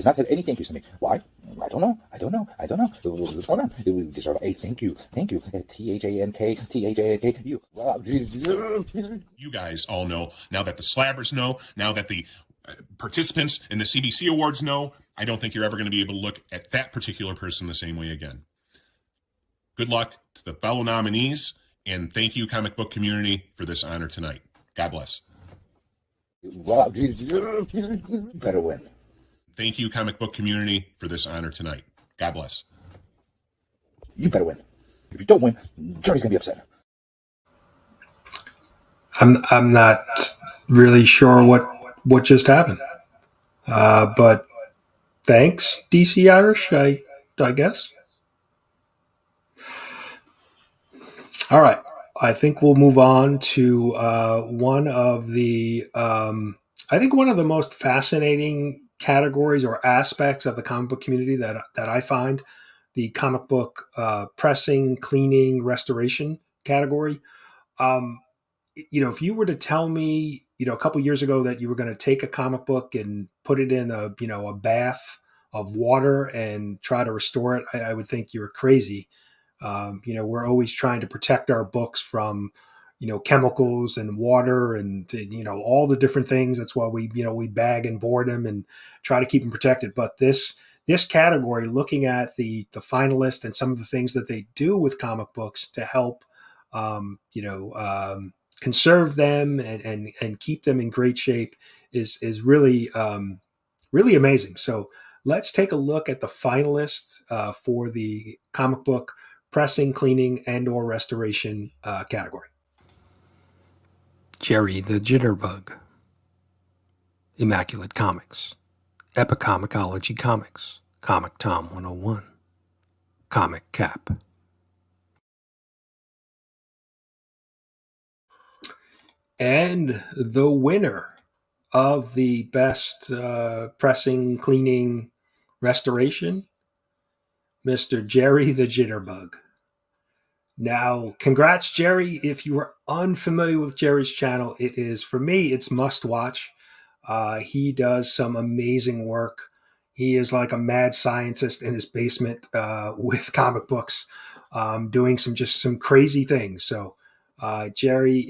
not said any thank yous to me. Why? I don't know. What's going on? We deserve a thank you. THANK. You guys all know, now that the Slabbers know, now that the participants in the CBC Awards know, I don't think you're ever going to be able to look at that particular person the same way again. Good luck to the fellow nominees, and thank you, comic book community, for this honor tonight. God bless. Better win. Thank you, comic book community, for this honor tonight. God bless. You better win. If you don't win, Johnny's going to be upset. I'm not really sure what just happened. But thanks, DC Irish, I guess. All right. I think we'll move on to one of the most fascinating categories or aspects of the comic book community that I find, the comic book pressing, cleaning, restoration category. If you were to tell me, a couple years ago that you were going to take a comic book and put it in a bath of water and try to restore it, I would think you were crazy. We're always trying to protect our books from, chemicals and water and, all the different things. That's why we bag and board them and try to keep them protected. But this category, looking at the finalists and some of the things that they do with comic books to help, conserve them and keep them in great shape is really really amazing. So let's take a look at the finalists for the comic book pressing, cleaning, and or restoration category. Jerry the Jitterbug, Immaculate Comics, Epicomicology Comics, Comic Tom 101, Comic Cap. And the winner of the best pressing, cleaning, restoration, Mr. Jerry the Jitterbug. Now, congrats, Jerry. If you are unfamiliar with Jerry's channel, for me, it's must watch. He does some amazing work. He is like a mad scientist in his basement with comic books, doing some crazy things. So Jerry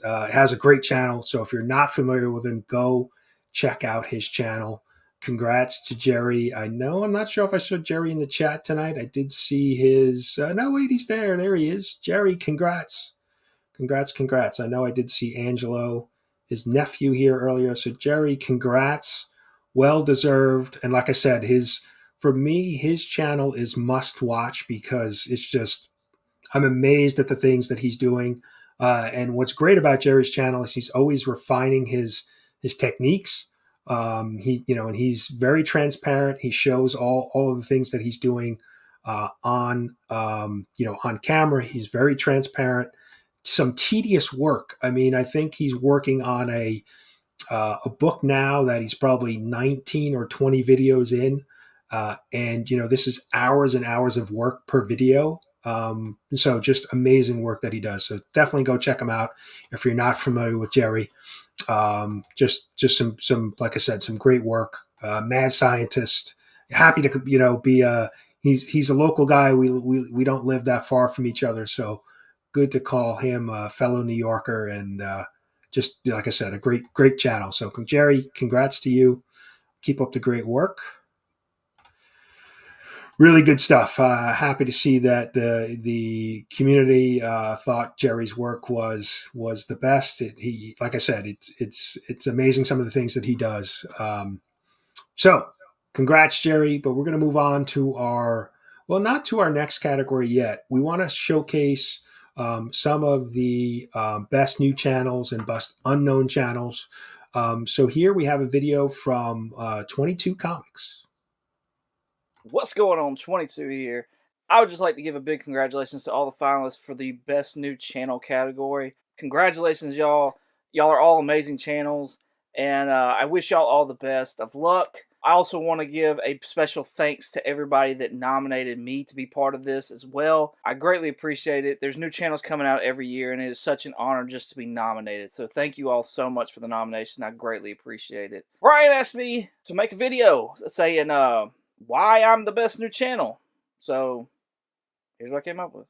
has a great channel. So if you're not familiar with him, go check out his channel. Congrats to Jerry. I'm not sure if I saw Jerry in the chat tonight. I did see his, no, wait, he's there. There he is. Jerry, congrats. Congrats. I know I did see Angelo, his nephew, here earlier. So Jerry, congrats. Well deserved. And like I said, for me, his channel is must watch because it's just, I'm amazed at the things that he's doing. And what's great about Jerry's channel is he's always refining his techniques. And he's very transparent. He shows all of the things that he's doing on camera. He's very transparent. Some tedious work. I mean, I think he's working on a book now that he's probably 19 or 20 videos in. And this is hours and hours of work per video. So just amazing work that he does. So definitely go check him out if you're not familiar with Jerry. Just some like I said, some great work. Mad scientist. Happy to be he's a local guy. We don't live that far from each other, so good to call him a fellow New Yorker. And just like I said, a great channel. So Jerry, congrats to you. Keep up the great work. Really good stuff. Happy to see that the community thought Jerry's work was the best. He, like I said, it's amazing some of the things that he does. So, congrats, Jerry. But we're going to move on to not to our next category yet. We want to showcase some of the best new channels and best unknown channels. So here we have a video from 22 Comics. What's going on, 22 here. I would just like to give a big congratulations to all the finalists for the best new channel category. Congratulations, y'all. Y'all are all amazing channels, and I wish y'all all the best of luck. I also want to give a special thanks to everybody that nominated me to be part of this as well. I greatly appreciate it. There's new channels coming out every year, and it is such an honor just to be nominated. So thank you all so much for the nomination. I greatly appreciate it. Brian asked me to make a video saying why I'm the best new channel. So here's what I came up with.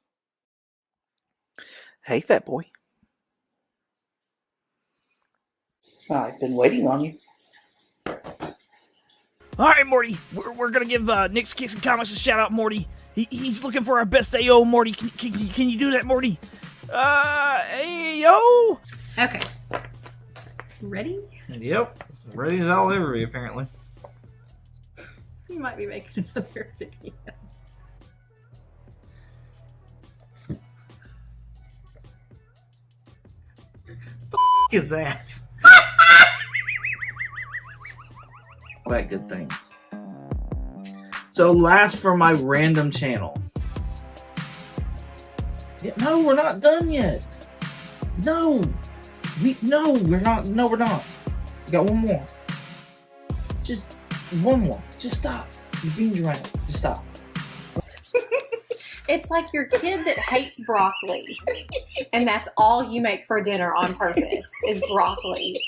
Hey, fat boy. I've been waiting on you. All right, Morty. We're gonna give Nick's Kicks and Comics a shout out, Morty. He's looking for our best AO, Morty. Can you do that, Morty? AO. Okay. Ready? Yep. Ready as I'll ever be, apparently. You might be making another video. The is that? Quite good things. So last for my random channel. Yeah, no, we're not done yet. No, we're not. No, we're not. We got one more. Just one more. Just stop. You're being dramatic. Just stop. It's like your kid that hates broccoli, and that's all you make for dinner on purpose is broccoli.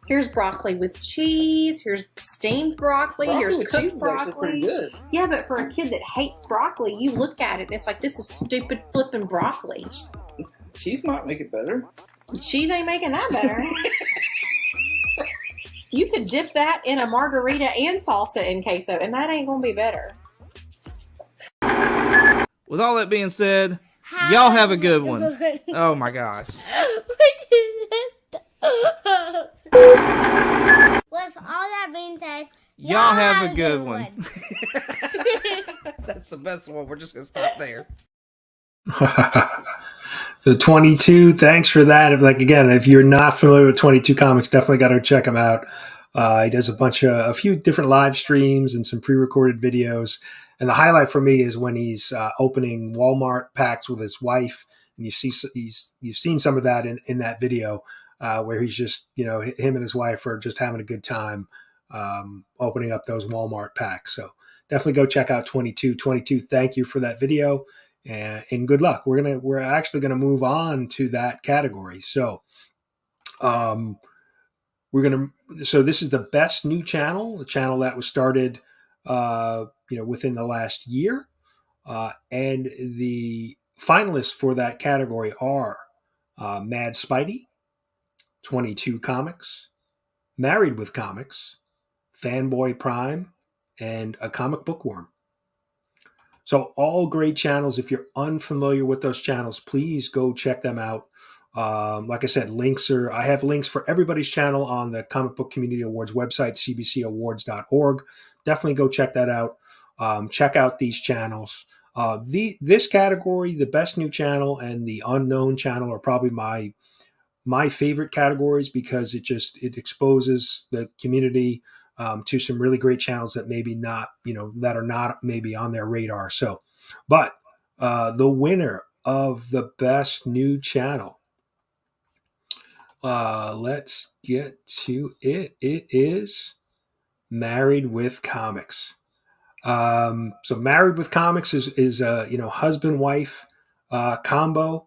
Here's broccoli with cheese. Here's steamed broccoli. Here's cooked broccoli. Pretty good. Yeah, but for a kid that hates broccoli, you look at it and it's like, this is stupid flipping broccoli. Cheese might make it better. Cheese ain't making that better. You could dip that in a margarita and salsa and queso, and that ain't gonna be better. With all that being said, y'all have a good one. Oh my gosh. With all that being said, y'all have a good one. That's the best one. We're just going to stop there. So 22, thanks for that. Like, again, if you're not familiar with 22 Comics, definitely got to check him out. He does a few different live streams and some pre-recorded videos. And the highlight for me is when he's opening Walmart packs with his wife. And you've seen some of that in that video. Where he's just, him and his wife are just having a good time opening up those Walmart packs. So definitely go check out 22. 22, thank you for that video, and good luck. We're actually gonna move on to that category. So so this is the best new channel, the channel that was started within the last year, and the finalists for that category are Mad Spidey, 22 Comics, Married with Comics, Fanboy Prime, and A Comic Bookworm. So all great channels. If you're unfamiliar with those channels, please go check them out. Like I said, I have links for everybody's channel on the Comic Book Community Awards website, cbcawards.org. Definitely go check that out. Check out these channels. This category, the best new channel and the unknown channel, are probably my my favorite categories because it exposes the community to some really great channels that maybe not, that are not maybe on their radar. So, but the winner of the best new channel, let's get to it. It is Married with Comics. So Married with Comics is a husband wife combo,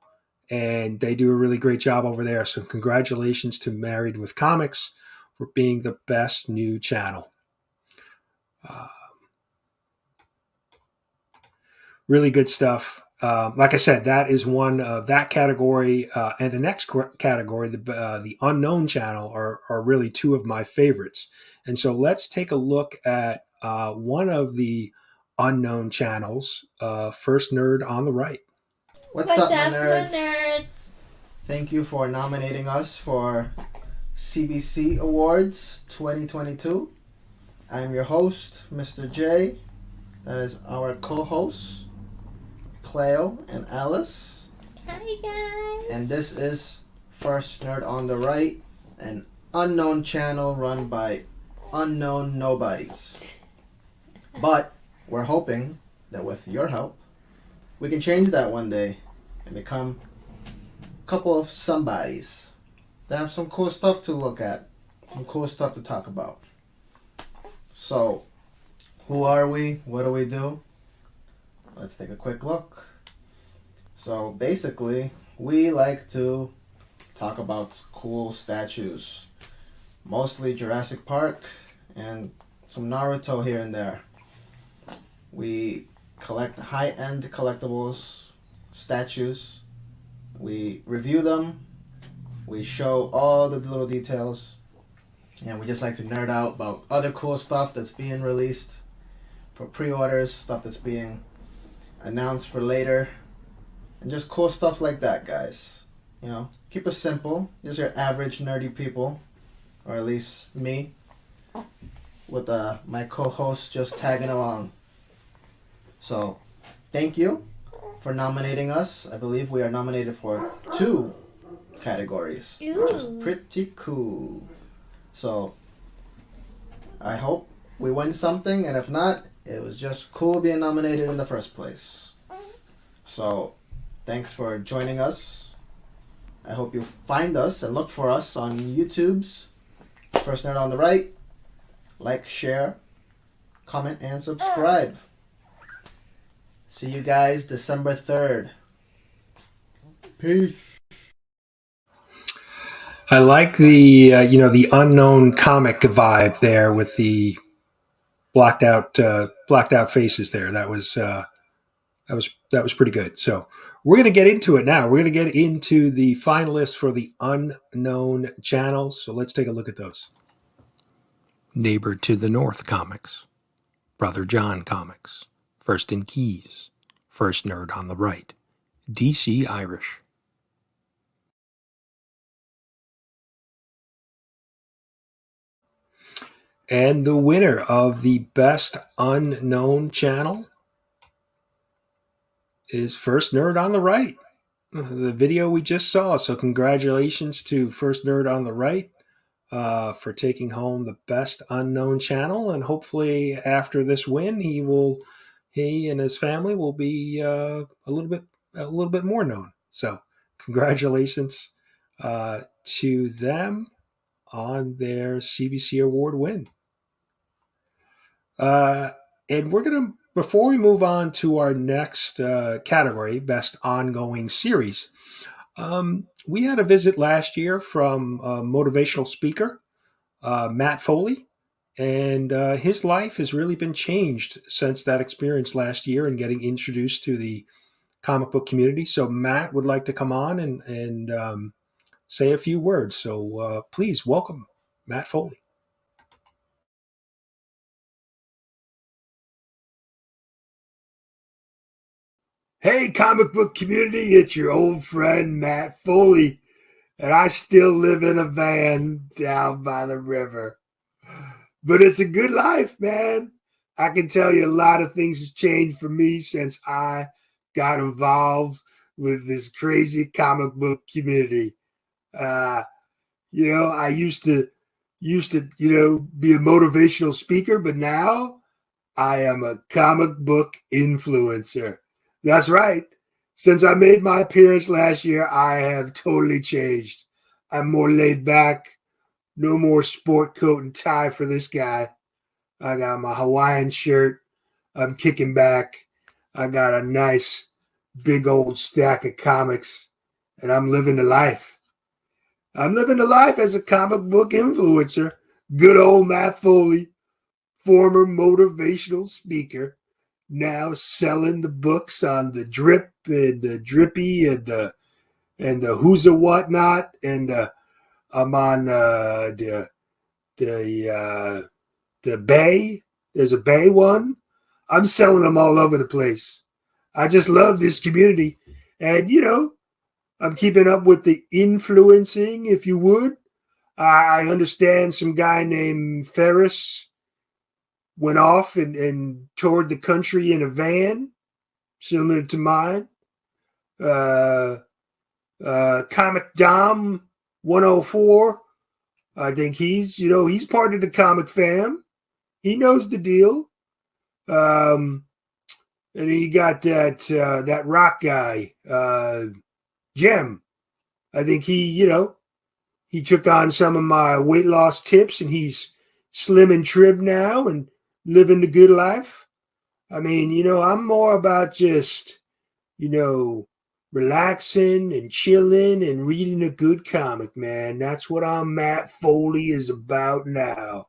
and they do a really great job over there. So congratulations to Married with Comics for being the best new channel. Really good stuff. Like I said, that is one of that category, and the next category, the unknown channel, are really two of my favorites. And so let's take a look at one of the unknown channels. First Nerd on the right. What's up, my nerds? Thank you for nominating us for CBC Awards 2022. I am your host, Mr. J. That is our co-hosts, Cleo and Alice. Hi, guys. And this is First Nerd on the Right, an unknown channel run by unknown nobodies. But we're hoping that with your help, we can change that one day and become a couple of somebodies that have some cool stuff to look at, some cool stuff to talk about. So, who are we? What do we do? Let's take a quick look. So basically, we like to talk about cool statues. Mostly Jurassic Park and some Naruto here and there. We collect high-end collectibles, statues. We review them. We show all the little details. And we just like to nerd out about other cool stuff that's being released for pre-orders, stuff that's being announced for later, and just cool stuff like that, guys. Keep it simple. Just your average nerdy people, or at least me, with my co-host just tagging along. So, thank you for nominating us. I believe we are nominated for 2 categories, which is pretty cool. So, I hope we win something, and if not, it was just cool being nominated in the first place. So, thanks for joining us. I hope you find us and look for us on YouTube's First Nerd on the Right. Like, share, comment, and subscribe. See you guys December 3rd. Peace. I like the the unknown comic vibe there with the blacked out faces there. That was pretty good. So we're going to get into it now. We're going to get into the finalists for the unknown channel. So let's take a look at those. Neighbor to the North Comics, Brother John Comics, First in Keys, First Nerd on the Right, DC Irish. And the winner of the best unknown channel is First Nerd on the Right, the video we just saw. So congratulations to First Nerd on the Right for taking home the best unknown channel. And hopefully after this win, he and his family will be a little bit more known. So congratulations to them on their CBC Award win. And we're going to, before we move on to our next category, Best Ongoing Series, we had a visit last year from a motivational speaker, Matt Foley, and his life has really been changed since that experience last year and getting introduced to the comic book community. So Matt would like to come on and say a few words. So please welcome Matt Foley. Hey, comic book community, it's your old friend Matt Foley, and I still live in a van down by the river. But it's a good life, man. I can tell you a lot of things has changed for me since I got involved with this crazy comic book community. I used to be a motivational speaker, but now I am a comic book influencer. That's right. Since I made my appearance last year, I have totally changed. I'm more laid back. No more sport coat and tie for this guy. I got my Hawaiian shirt. I'm kicking back. I got a nice big old stack of comics, and I'm living the life. I'm living the life as a comic book influencer. Good old Matt Foley, former motivational speaker, now selling the books on the drip and the drippy and the who's a whatnot, and I'm on the Bay. There's a Bay one. I'm selling them all over the place. I just love this community, and I'm keeping up with the influencing, if you would. I understand some guy named Ferris went off and toured the country in a van, similar to mine. Comic Dom 104. I think he's part of the comic fam. He knows the deal. And then you got that rock guy, Jem. I think he took on some of my weight loss tips, and he's slim and trim now and living the good life. I mean, I'm more about just, relaxing and chilling and reading a good comic, man. That's what Matt Foley is about now.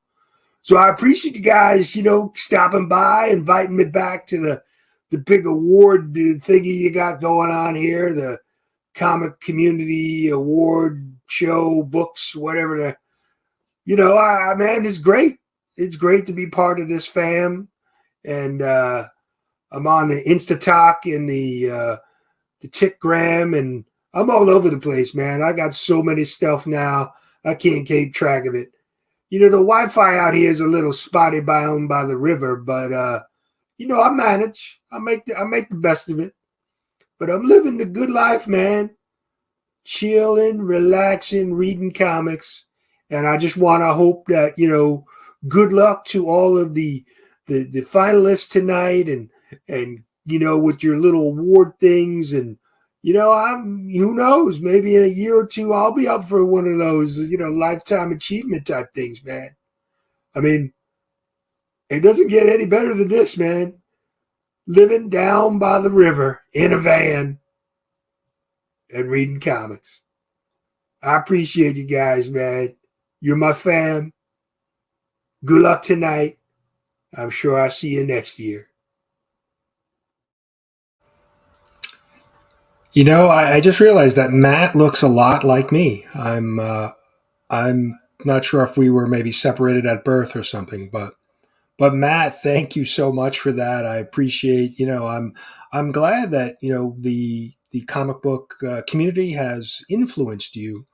So I appreciate you guys, stopping by, inviting me back to the big award thingy you got going on here, the Comic Community Award show, books, whatever. Man, it's great. It's great to be part of this fam. And I'm on the Instatalk and the Tickgram, and I'm all over the place, man. I got so many stuff now, I can't keep track of it. The Wi-Fi out here is a little spotty bound by the river, but I manage. I make the best of it. But I'm living the good life, man. Chilling, relaxing, reading comics. And I just want to hope that, good luck to all of the finalists tonight, and with your little award things. And who knows, maybe in a year or two I'll be up for one of those lifetime achievement type things, man. I mean, it doesn't get any better than this, man. Living down by the river in a van and reading comics. I appreciate you guys, man. You're my fam. Good luck tonight. I'm sure I'll see you next year. I just realized that Matt looks a lot like me. I'm not sure if we were maybe separated at birth or something, but Matt, thank you so much for that. I appreciate. I'm glad that the comic book community has influenced you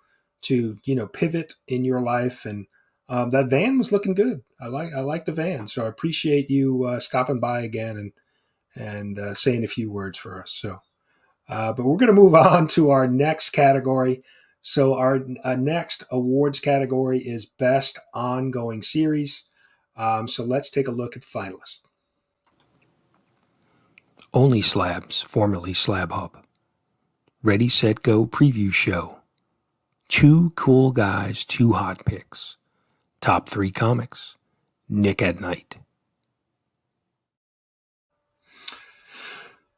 to pivot in your life, and that van was looking good. I like the van, so I appreciate you stopping by again and saying a few words for us. So. But we're going to move on to our next category. So our next awards category is Best Ongoing Series. So let's take a look at the finalists. Only Slabs, formerly Slab Hub. Ready, Set, Go preview show. Two Cool Guys, Two Hot Picks. Top 3 comics. Nick at Night.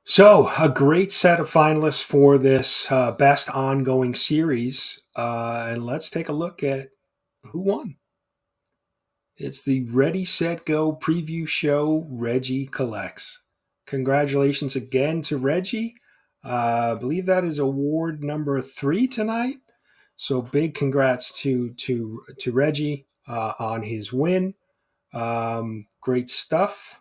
So, a great set of finalists for this Best Ongoing Series. And let's take a look at who won. It's the Ready, Set, Go preview show, Reggie Collects. Congratulations again to Reggie. I believe that is award number 3 tonight. So, big congrats to Reggie on his win. Great stuff.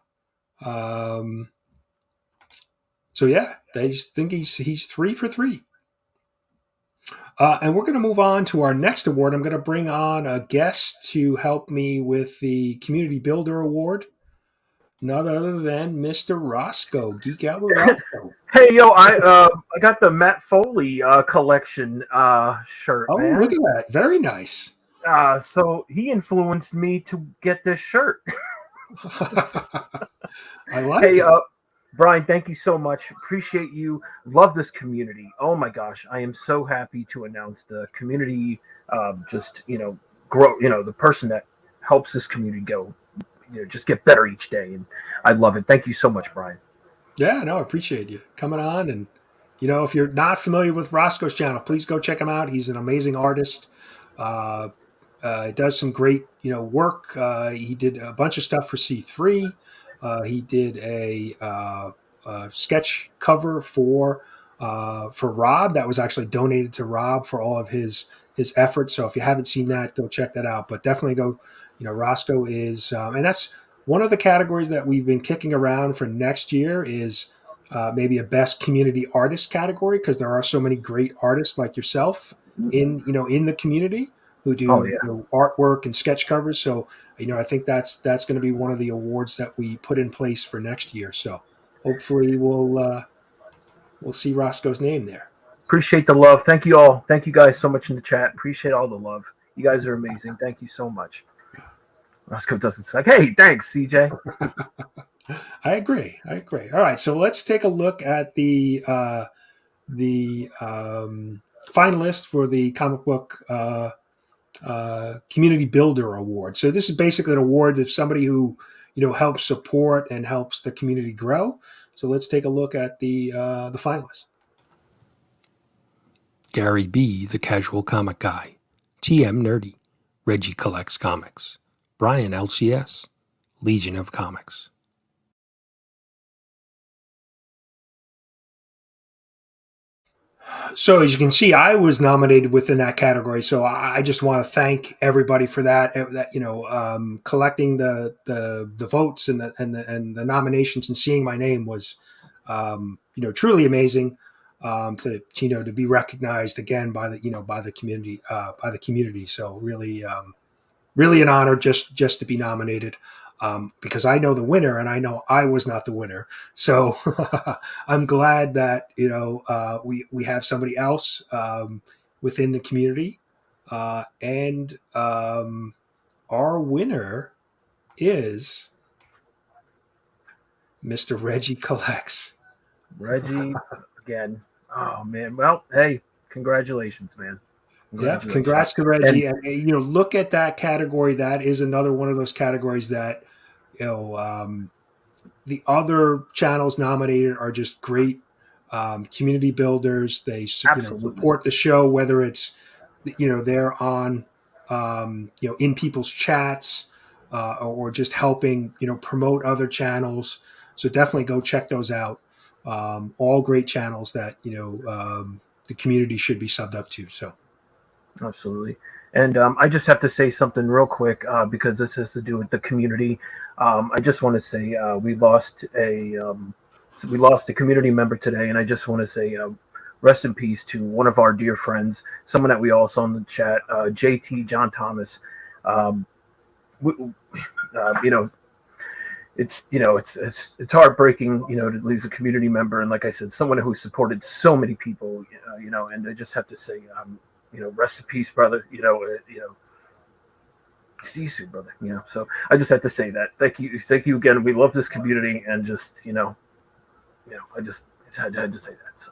So yeah, they think he's 3 for 3. And we're going to move on to our next award. I'm going to bring on a guest to help me with the Community Builder Award. None other than Mr. Roscoe. Geek Out with Roscoe. Hey, yo, I got the Matt Foley collection shirt, Oh, man. look at that. Very nice. So he influenced me to get this shirt. I like Hey, it. Brian, thank you so much. Appreciate you. Love this community. Oh my gosh, I am so happy to announce the community. Just grow. The person that helps this community go, just get better each day, and I love it. Thank you so much, Brian. Yeah, no, I appreciate you coming on. And, if you're not familiar with Roscoe's channel, please go check him out. He's an amazing artist. Does some great, work. He did a bunch of stuff for C3. He did a sketch cover for Rob that was actually donated to Rob for all of his efforts. So if you haven't seen that, go check that out. But definitely go. Roscoe is, and that's one of the categories that we've been kicking around for next year is maybe a best community artist category, because there are so many great artists like yourself in the community who do artwork and sketch covers. So I think that's going to be one of the awards that we put in place for next year. So hopefully we'll see Roscoe's name there. Appreciate the love. Thank you all. Thank you guys so much in the chat. Appreciate all the love. You guys are amazing. Thank you so much. Roscoe doesn't suck. Hey, thanks, CJ. I agree. All right, so let's take a look at the finalist for the comic book Community Builder Award. So this is basically an award of somebody who helps support and helps the community grow. So let's take a look at the finalists. Gary B., the Casual Comic Guy, TM Nerdy, Reggie Collects Comics, Brian LCS, Legion of Comics. So as you can see, I was nominated within that category. So I just want to thank everybody for that. Collecting the votes and the nominations and seeing my name was, truly amazing. To be recognized again by the community. So really, really an honor just to be nominated. Because I know the winner and I know I was not the winner. So I'm glad that, we have somebody else within the community. And our winner is Mr. Reggie Collects. Reggie, again. Oh, man. Well, hey, congratulations, man. Yeah, congrats to Reggie. And look at that category. That is another one of those categories that, the other channels nominated are just great community builders. They support the show, whether it's they're on in people's chats or just helping promote other channels. So definitely go check those out. All great channels that the community should be subbed up to. So absolutely. And I just have to say something real quick because this has to do with the community. I just want to say we lost a community member today, and I just want to say rest in peace to one of our dear friends, someone that we all saw in the chat, JT John Thomas. It's heartbreaking, to lose a community member, and like I said, someone who supported so many people, and I just have to say. Rest in peace, brother. See you soon, brother. So I just had to say that. Thank you again. We love this community, and just I just had to say that. So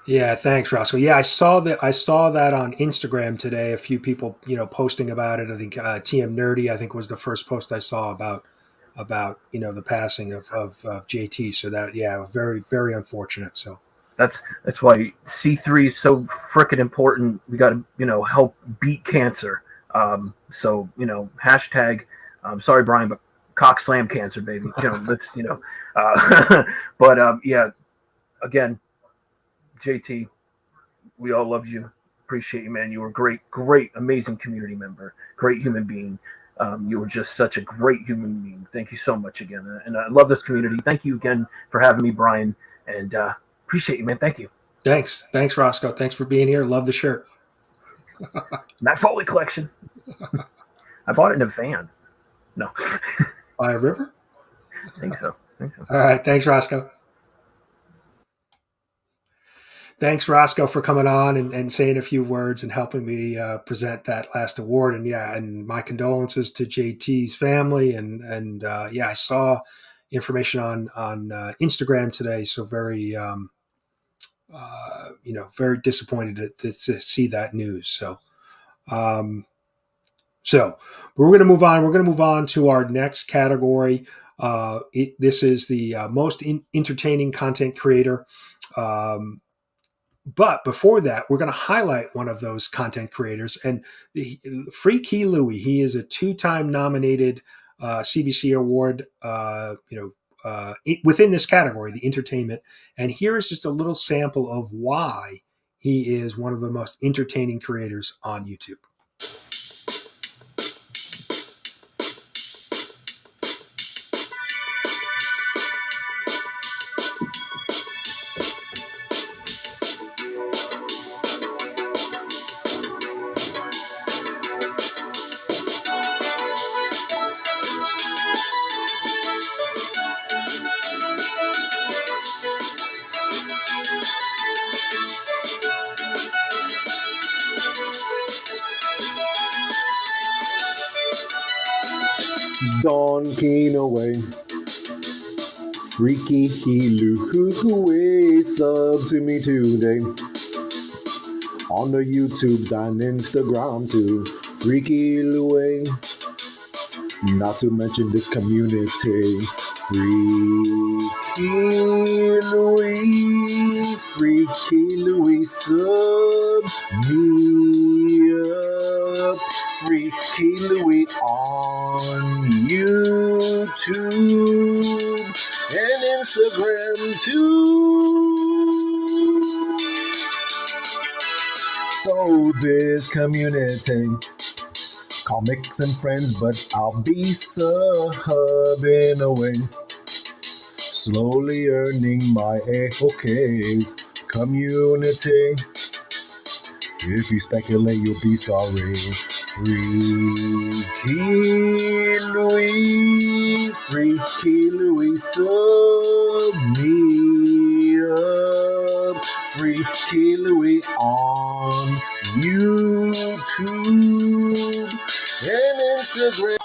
yeah, thanks, Roscoe. Yeah, I saw that on Instagram today. A few people, posting about it. I think TM Nerdy, I think, was the first post I saw about the passing of JT. So that, yeah, very, very unfortunate. So. That's why C3 is so freaking important. We got to help beat cancer. So hashtag. Sorry, Brian, but cock slam cancer, baby. Let's But yeah, again, JT, we all love you. Appreciate you, man. You were great, amazing community member, great human being. You were just such a great human being. Thank you so much again, and I love this community. Thank you again for having me, Brian, and. Appreciate you, man. Thank you. Thanks, Roscoe. Thanks for being here. Love the shirt. Matt Foley collection. I bought it in a van. No. By a river? I think so. All right. Thanks, Roscoe. thanks, Roscoe, for coming on and saying a few words and helping me present that last award. And and my condolences to JT's family. And I saw information on Instagram today. So very, very disappointed to see that news. So, we're going to move on. We're going to move on to our next category. This is the most entertaining content creator. But before that, we're going to highlight one of those content creators, and Freaky Louie. He is a 2-time nominated CBC Award, within this category, the entertainment. And here is just a little sample of why he is one of the most entertaining creators on YouTube. Don Keenaway, Freaky Louie, sub to me today. On the YouTubes and Instagram too, Freaky Louie. Not to mention this community, Freaky Louie, sub me up. Freaky Louie on YouTube and Instagram too. So this community, comics and friends, but I'll be subbing away, slowly earning my AOK's community. If you speculate, you'll be sorry. Freaky Louie, sub me up. Freaky Louie on YouTube and Instagram.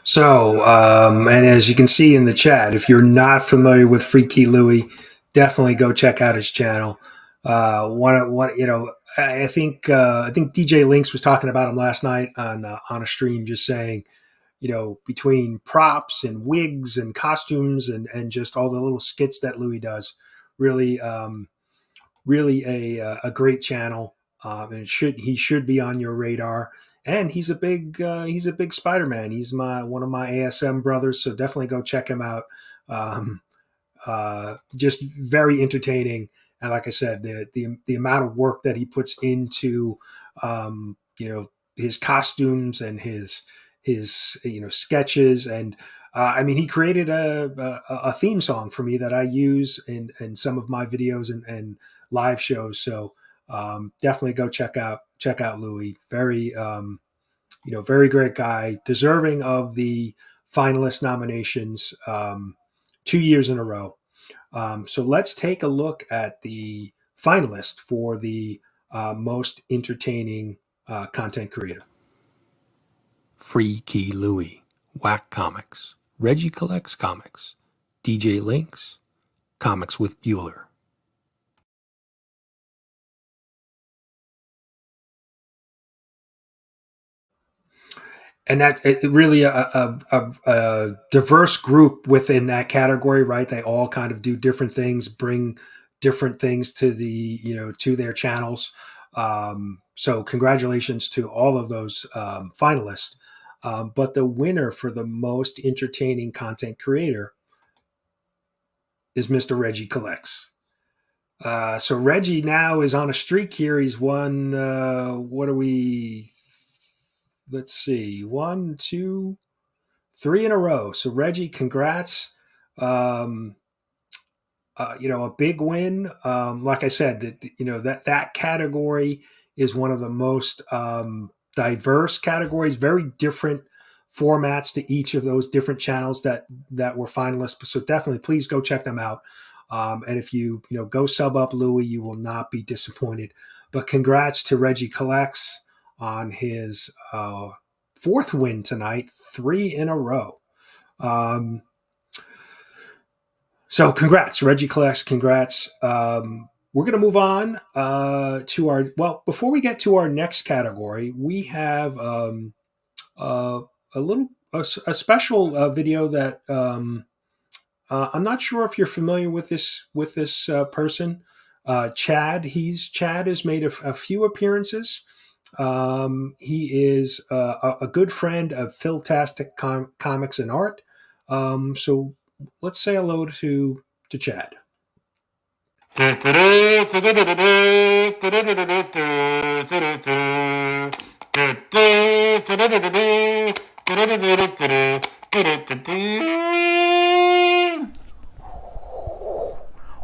So, and as you can see in the chat, if you're not familiar with Freaky Louie, definitely go check out his channel. I think DJ Lynx was talking about him last night on a stream, just saying, between props and wigs and costumes and just all the little skits that Louie does, really a great channel, and he should be on your radar. And he's a big Spider-Man. He's one of my ASM brothers, so definitely go check him out. Just very entertaining, and like I said, the amount of work that he puts into his costumes and his sketches, and he created a theme song for me that I use in some of my videos and live shows. So definitely go check out Louie. Very very great guy, deserving of the finalist nominations 2 years in a row. So let's take a look at the finalist for the most entertaining content creator. Freaky Louie, Whack Comics, Reggie Collects Comics, DJ Lynx, Comics with Bueller. And that really a diverse group within that category, right? They all kind of do different things, bring different things to to their channels. So congratulations to all of those finalists. But the winner for the most entertaining content creator is Mr. Reggie Collects. So Reggie now is on a streak here. He's won, what are we? Let's see, 1, 2, 3 in a row. So Reggie, congrats. A big win. Like I said, that category is one of the most diverse categories, very different formats to each of those different channels that were finalists. So definitely, please go check them out. And if you go sub up Louis, you will not be disappointed. But congrats to Reggie Collects on his 4th win tonight, 3 in a row. So congrats, Reggie Collects. Congrats. We're going to move on to our, before we get to our next category, we have a special video that I'm not sure if you're familiar with this person, Chad. Chad has made a few appearances. He is a good friend of Philtastic Comics and Art. So let's say hello to Chad.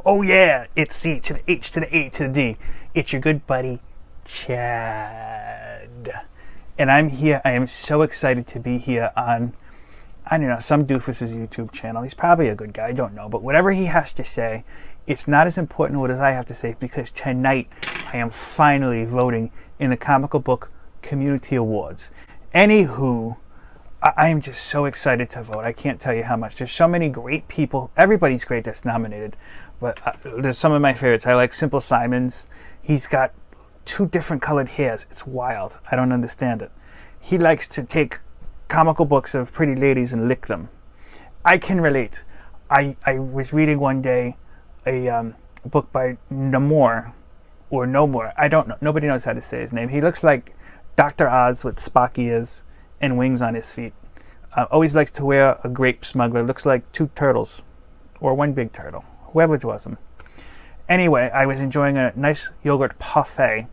Oh yeah, it's C to the H to the A to the D. It's your good buddy, Chad. And I'm here, I am so excited to be here on, I don't know, some doofus's YouTube channel. He's probably a good guy, I don't know. But whatever he has to say, it's not as important what I have to say, because tonight I am finally voting in the Comical Book Community Awards. Anywho, I am just so excited to vote. I can't tell you how much. There's so many great people. Everybody's great that's nominated. But there's some of my favorites. I like Simple Simons. He's got 2 different colored hairs. It's wild. I don't understand it. He likes to take comical books of pretty ladies and lick them. I can relate. I was reading one day a book by Namor, or No More. I don't know. Nobody knows how to say his name. He looks like Dr. Oz with Spock ears and wings on his feet. Always likes to wear a grape smuggler. Looks like 2 turtles, or 1 big turtle. Whoever it was him. Anyway, I was enjoying a nice yogurt parfait,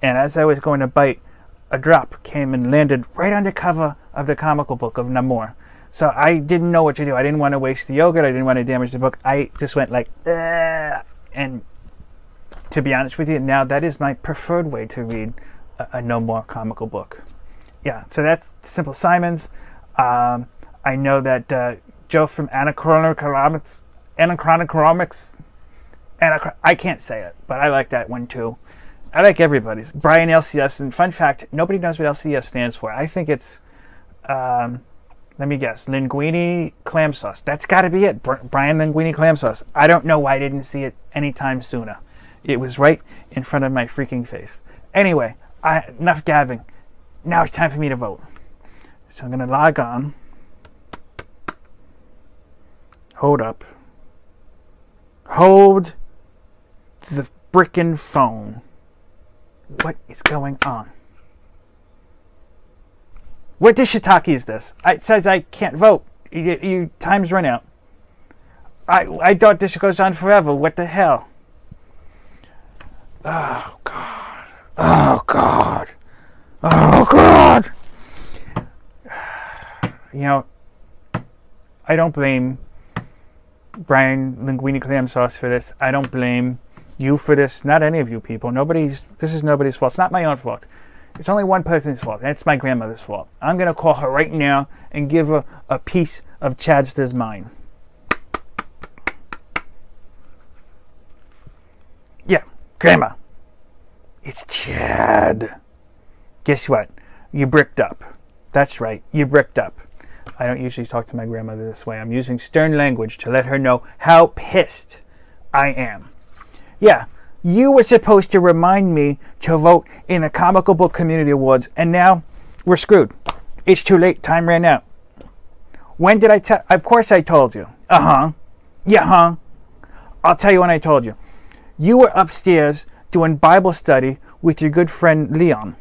and as I was going to bite, a drop came and landed right on the cover of the comical book of Namor. So I didn't know what to do. I didn't want to waste the yogurt. I didn't want to damage the book. I just went like, and to be honest with you, now that is my preferred way to read a No More comical book. Yeah, so that's Simple Simons. I know that Joe from Anachronic Comics, I can't say it, but I like that one too. I like everybody's. Brian LCS, and fun fact, nobody knows what LCS stands for. I think it's, let me guess, Linguini Clam Sauce. That's got to be it, Brian Linguini Clam Sauce. I don't know why I didn't see it any time sooner. It was right in front of my freaking face. Anyway, enough gabbing. Now it's time for me to vote. So I'm going to log on. Hold up. Hold the frickin' phone. What is going on? What dish shiitake is this? It says I can't vote. Time's run out. I thought this goes on forever. What the hell? Oh, God. Oh, God. Oh, God. You know, I don't blame Brian Linguini Clam Sauce for this. I don't blame you for this. Not any of you people. This is nobody's fault. It's not my own fault. It's only one person's fault. And it's my grandmother's fault. I'm going to call her right now and give her a piece of Chadster's mind. Yeah, Grandma. It's Chad. Guess what? You bricked up. That's right. You bricked up. I don't usually talk to my grandmother this way. I'm using stern language to let her know how pissed I am. Yeah, you were supposed to remind me to vote in the Comical Book Community Awards, and now we're screwed. It's too late. Time ran out. When did I tell? Of course I told you. Yeah, I'll tell you when I told you. You were upstairs doing Bible study with your good friend Leon.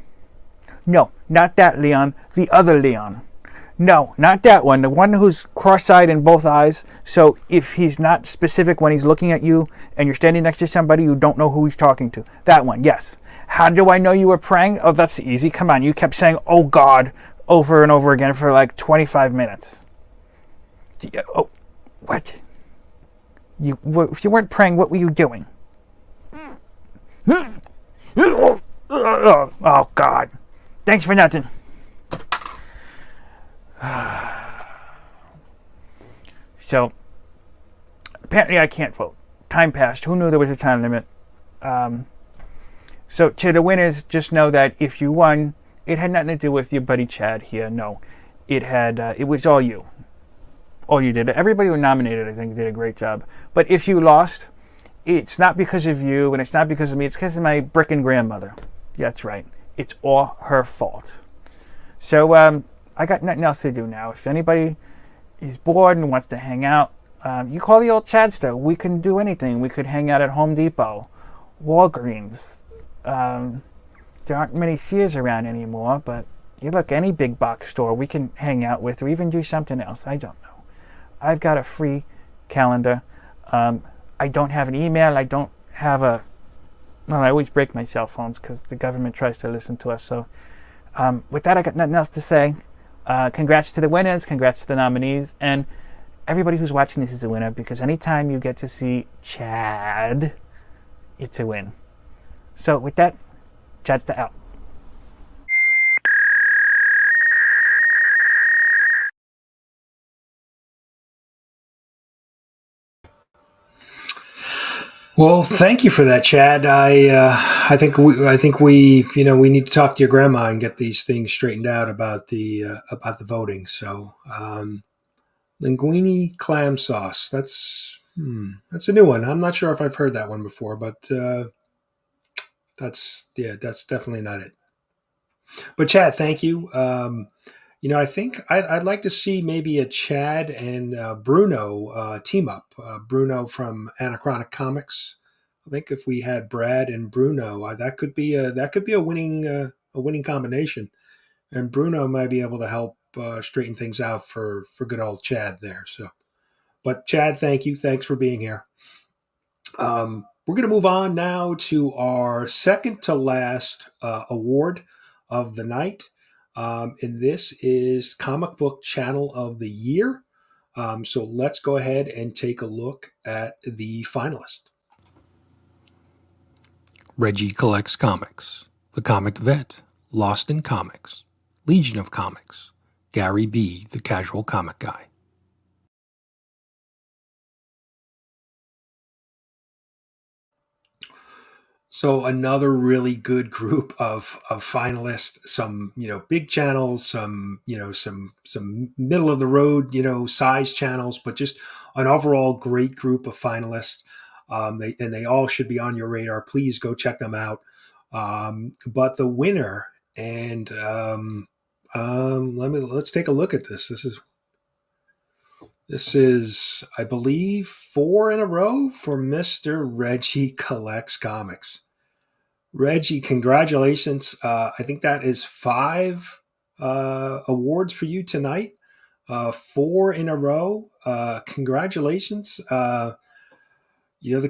No, not that Leon. The other Leon. No, not that one. The one who's cross-eyed in both eyes. So if he's not specific when he's looking at you and you're standing next to somebody, you don't know who he's talking to. That one, yes. How do I know you were praying? Oh, that's easy. Come on. You kept saying, oh, God, over and over again for like 25 minutes. Oh, what? If you weren't praying, what were you doing? Oh, God. Thanks for nothing. So apparently I can't vote. Time passed. Who knew there was a time limit? So to the winners, just know that if you won, it had nothing to do with your buddy Chad here. No, it had. It was all you. All you did. Everybody who nominated, I think, did a great job. But if you lost, it's not because of you, and it's not because of me. It's because of my frickin' grandmother. Yeah, that's right. It's all her fault. So I got nothing else to do now. If anybody is bored and wants to hang out, you call the old Chadster. We can do anything. We could hang out at Home Depot, Walgreens. There aren't many Sears around anymore, but you look, any big box store we can hang out with or even do something else. I don't know. I've got a free calendar. I don't have an email. I don't have a... Well, I always break my cell phones because the government tries to listen to us. So with that, I got nothing else to say. Congrats to the winners. Congrats to the nominees. And everybody who's watching this is a winner, because anytime you get to see Chad, it's a win. So with that, Chadster out. Well, thank you for that, Chad. I think we we need to talk to your grandma and get these things straightened out about the voting. So, linguine clam sauce. That's a new one. I'm not sure if I've heard that one before, but that's definitely not it. But Chad, thank you. I think I'd like to see maybe a Chad and Bruno team up. Bruno from Anachronic Comics. I think if we had Brad and Bruno, that could be a winning combination. And Bruno might be able to help straighten things out for good old Chad there. So, but Chad, thank you. Thanks for being here. We're going to move on now to our second to last award of the night. And this is Comic Book Channel of the Year. So let's go ahead and take a look at the finalists. Reggie Collects Comics, The Comic Vet, Lost in Comics, Legion of Comics, Gary B., The Casual Comic Guy. So another really good group of finalists, some, big channels, some middle of the road, size channels, but just an overall great group of finalists. They all should be on your radar. Please go check them out. But the winner, and let's take a look at this. This is, I believe, 4 in a row for Mr. Reggie Collects Comics. Reggie, congratulations. I think that is 5 awards for you tonight. 4 in a row. Congratulations. The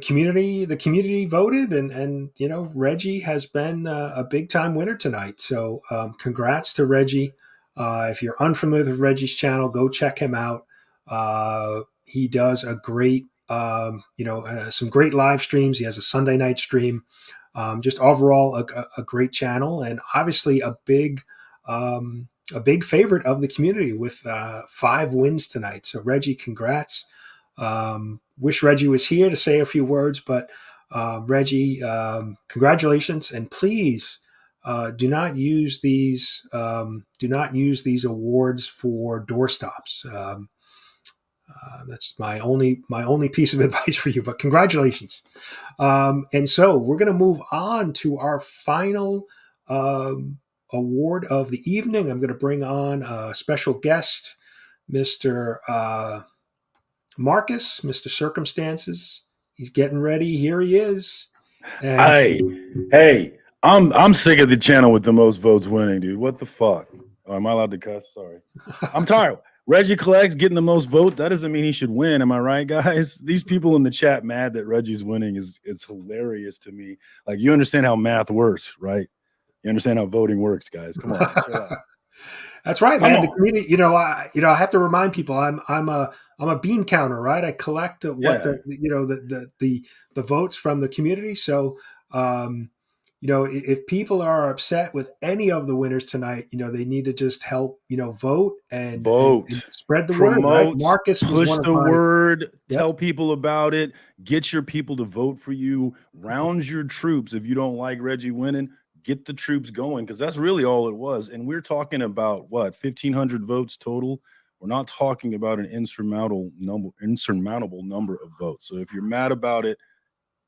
community voted, and Reggie has been a big time winner tonight. So congrats to Reggie. If you're unfamiliar with Reggie's channel, go check him out. He does a great, some great live streams. He has a Sunday night stream. Just overall a great channel, and obviously a big favorite of the community with 5 wins tonight. So Reggie, congrats. Wish Reggie was here to say a few words, but Reggie, congratulations, and please do not use these awards for doorstops. That's my only piece of advice for you, but congratulations. And so we're going to move on to our final award of the evening. I'm going to bring on a special guest, Mr. Marcus, Mr. Circumstances. He's getting ready. Here he is. And Hey, I'm sick of the channel with the most votes winning, dude. What the fuck? Oh, am I allowed to cuss? Sorry. I'm tired. Reggie Collects getting the most vote. That doesn't mean he should win. Am I right, guys? These people in the chat mad that Reggie's winning is hilarious to me. Like, you understand how math works, right? You understand how voting works, guys. Come on, chill out. That's right, man. The community, I have to remind people I'm a bean counter, right? I collect the votes from the community. So, if people are upset with any of the winners tonight, they need to just help, vote and spread the word, right? Promote, Marcus was push one of the my, word, Yep. tell people about it, get your people to vote for you, round your troops. If you don't like Reggie winning, get the troops going, because that's really all it was. And we're talking about 1,500 votes total. We're not talking about an insurmountable number of votes. So if you're mad about it,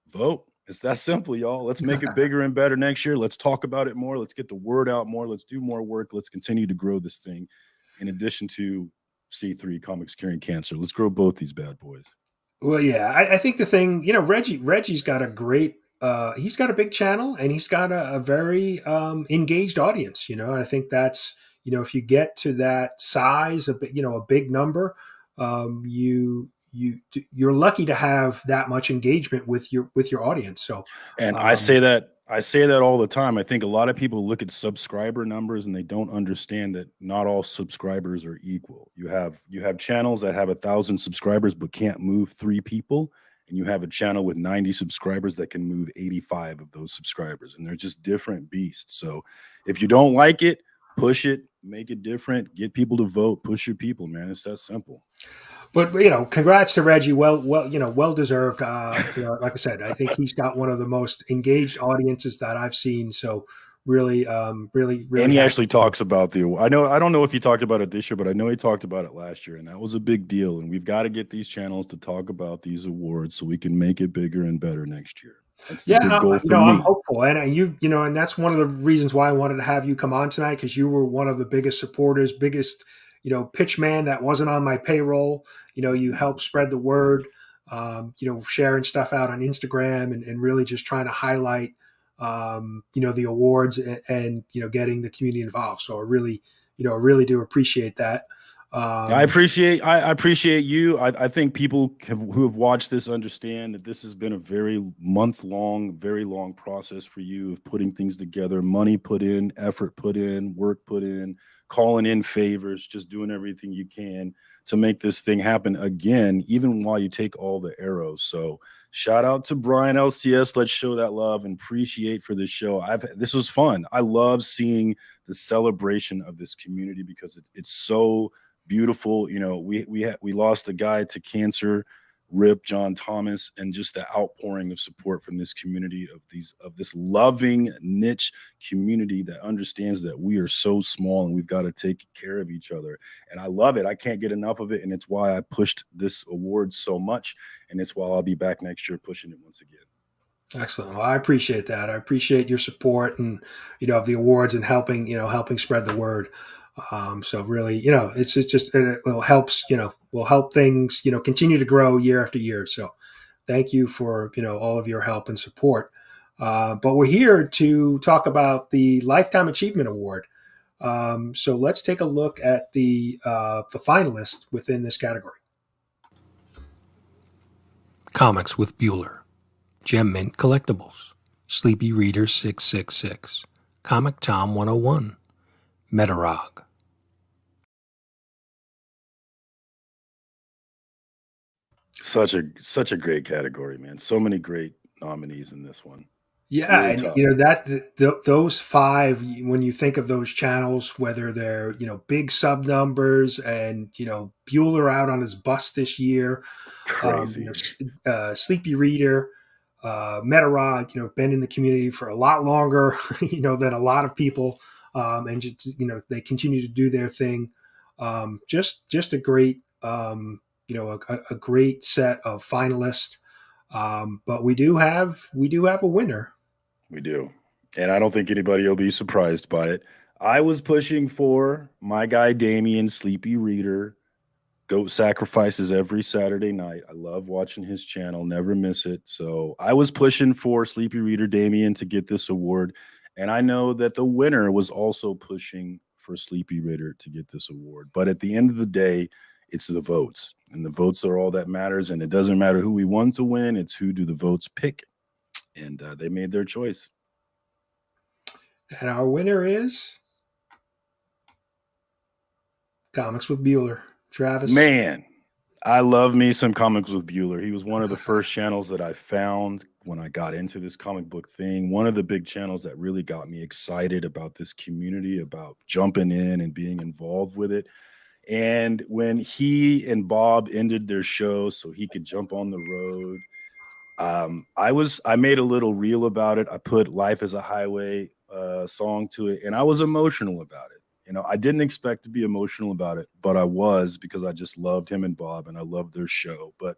vote. It's that simple, y'all. Let's make it bigger and better next year. Let's talk about it more. Let's get the word out more. Let's do more work. Let's continue to grow this thing. In addition to C3 Comics Curing Cancer, let's grow both these bad boys. Well, yeah, I think the thing, Reggie's got a great, he's got a big channel and he's got a very engaged audience. And I think that's, if you get to that size, a big number, you're lucky to have that much engagement with your audience. So, and I say that all the time. I think a lot of people look at subscriber numbers and they don't understand that not all subscribers are equal. You have channels that have 1,000 subscribers but can't move 3 people, and you have a channel with 90 subscribers that can move 85 of those subscribers, and they're just different beasts. So if you don't like it, push it, make it different, get people to vote, push your people, man. It's that simple. But congrats to Reggie. Well deserved. Like I said, I think he's got one of the most engaged audiences that I've seen. So really. And he actually talks about the. I don't know if he talked about it this year, but I know he talked about it last year, and that was a big deal. And we've got to get these channels to talk about these awards so we can make it bigger and better next year. That's the big goal for me. I'm hopeful, and and that's one of the reasons why I wanted to have you come on tonight, because you were one of the biggest supporters, biggest pitch man that wasn't on my payroll. You helped spread the word, sharing stuff out on Instagram and really just trying to highlight, the awards and getting the community involved. So I really do appreciate that. I appreciate you. I think people who have watched this understand that this has been a very very long process for you of putting things together, money put in, effort put in, work put in, calling in favors, just doing everything you can to make this thing happen again, even while you take all the arrows. So shout out to Brian LCS. Let's show that love and appreciate for this show. This was fun. I love seeing the celebration of this community because it's so beautiful. We lost a guy to cancer, RIP John Thomas, and just the outpouring of support from this community of this loving niche community that understands that we are so small and we've got to take care of each other. And I love it. I can't get enough of it. And it's why I pushed this award so much. And it's why I'll be back next year pushing it once again. Excellent. Well, I appreciate that. I appreciate your support and, of the awards and helping spread the word. So really, it will help things, continue to grow year after year. So thank you for, all of your help and support. But we're here to talk about the Lifetime Achievement Award. So let's take a look at the finalists within this category. Comics with Bueller, Gem Mint Collectibles, Sleepy Reader 666, Comic Tom 101, Metarog. Such a great category, man. So many great nominees in this one. Yeah, really, and those 5, when you think of those channels, whether they're big sub numbers and Bueller out on his bus this year, crazy, Sleepy Reader, Metarog, been in the community for a lot longer, than a lot of people, and just, they continue to do their thing. Just a great, a great set of finalists. But we do have a winner. We do. And I don't think anybody will be surprised by it. I was pushing for my guy Damien, Sleepy Reader. Goat sacrifices every Saturday night. I love watching his channel, never miss it. So I was pushing for Sleepy Reader Damien to get this award. And I know that the winner was also pushing for Sleepy Reader to get this award. But at the end of the day, it's the votes. And the votes are all that matters. And it doesn't matter who we want to win. It's who do the votes pick. And they made their choice. And our winner is Comics with Bueller. Travis. Man, I love me some Comics with Bueller. He was one of the first channels that I found when I got into this comic book thing. One of the big channels that really got me excited about this community, about jumping in and being involved with it. And when he and Bob ended their show so he could jump on the road, I made a little reel about it. I put Life is a Highway song to it, and I was emotional about it. You know, I didn't expect to be emotional about it, but I was, because I just loved him and Bob and I loved their show. But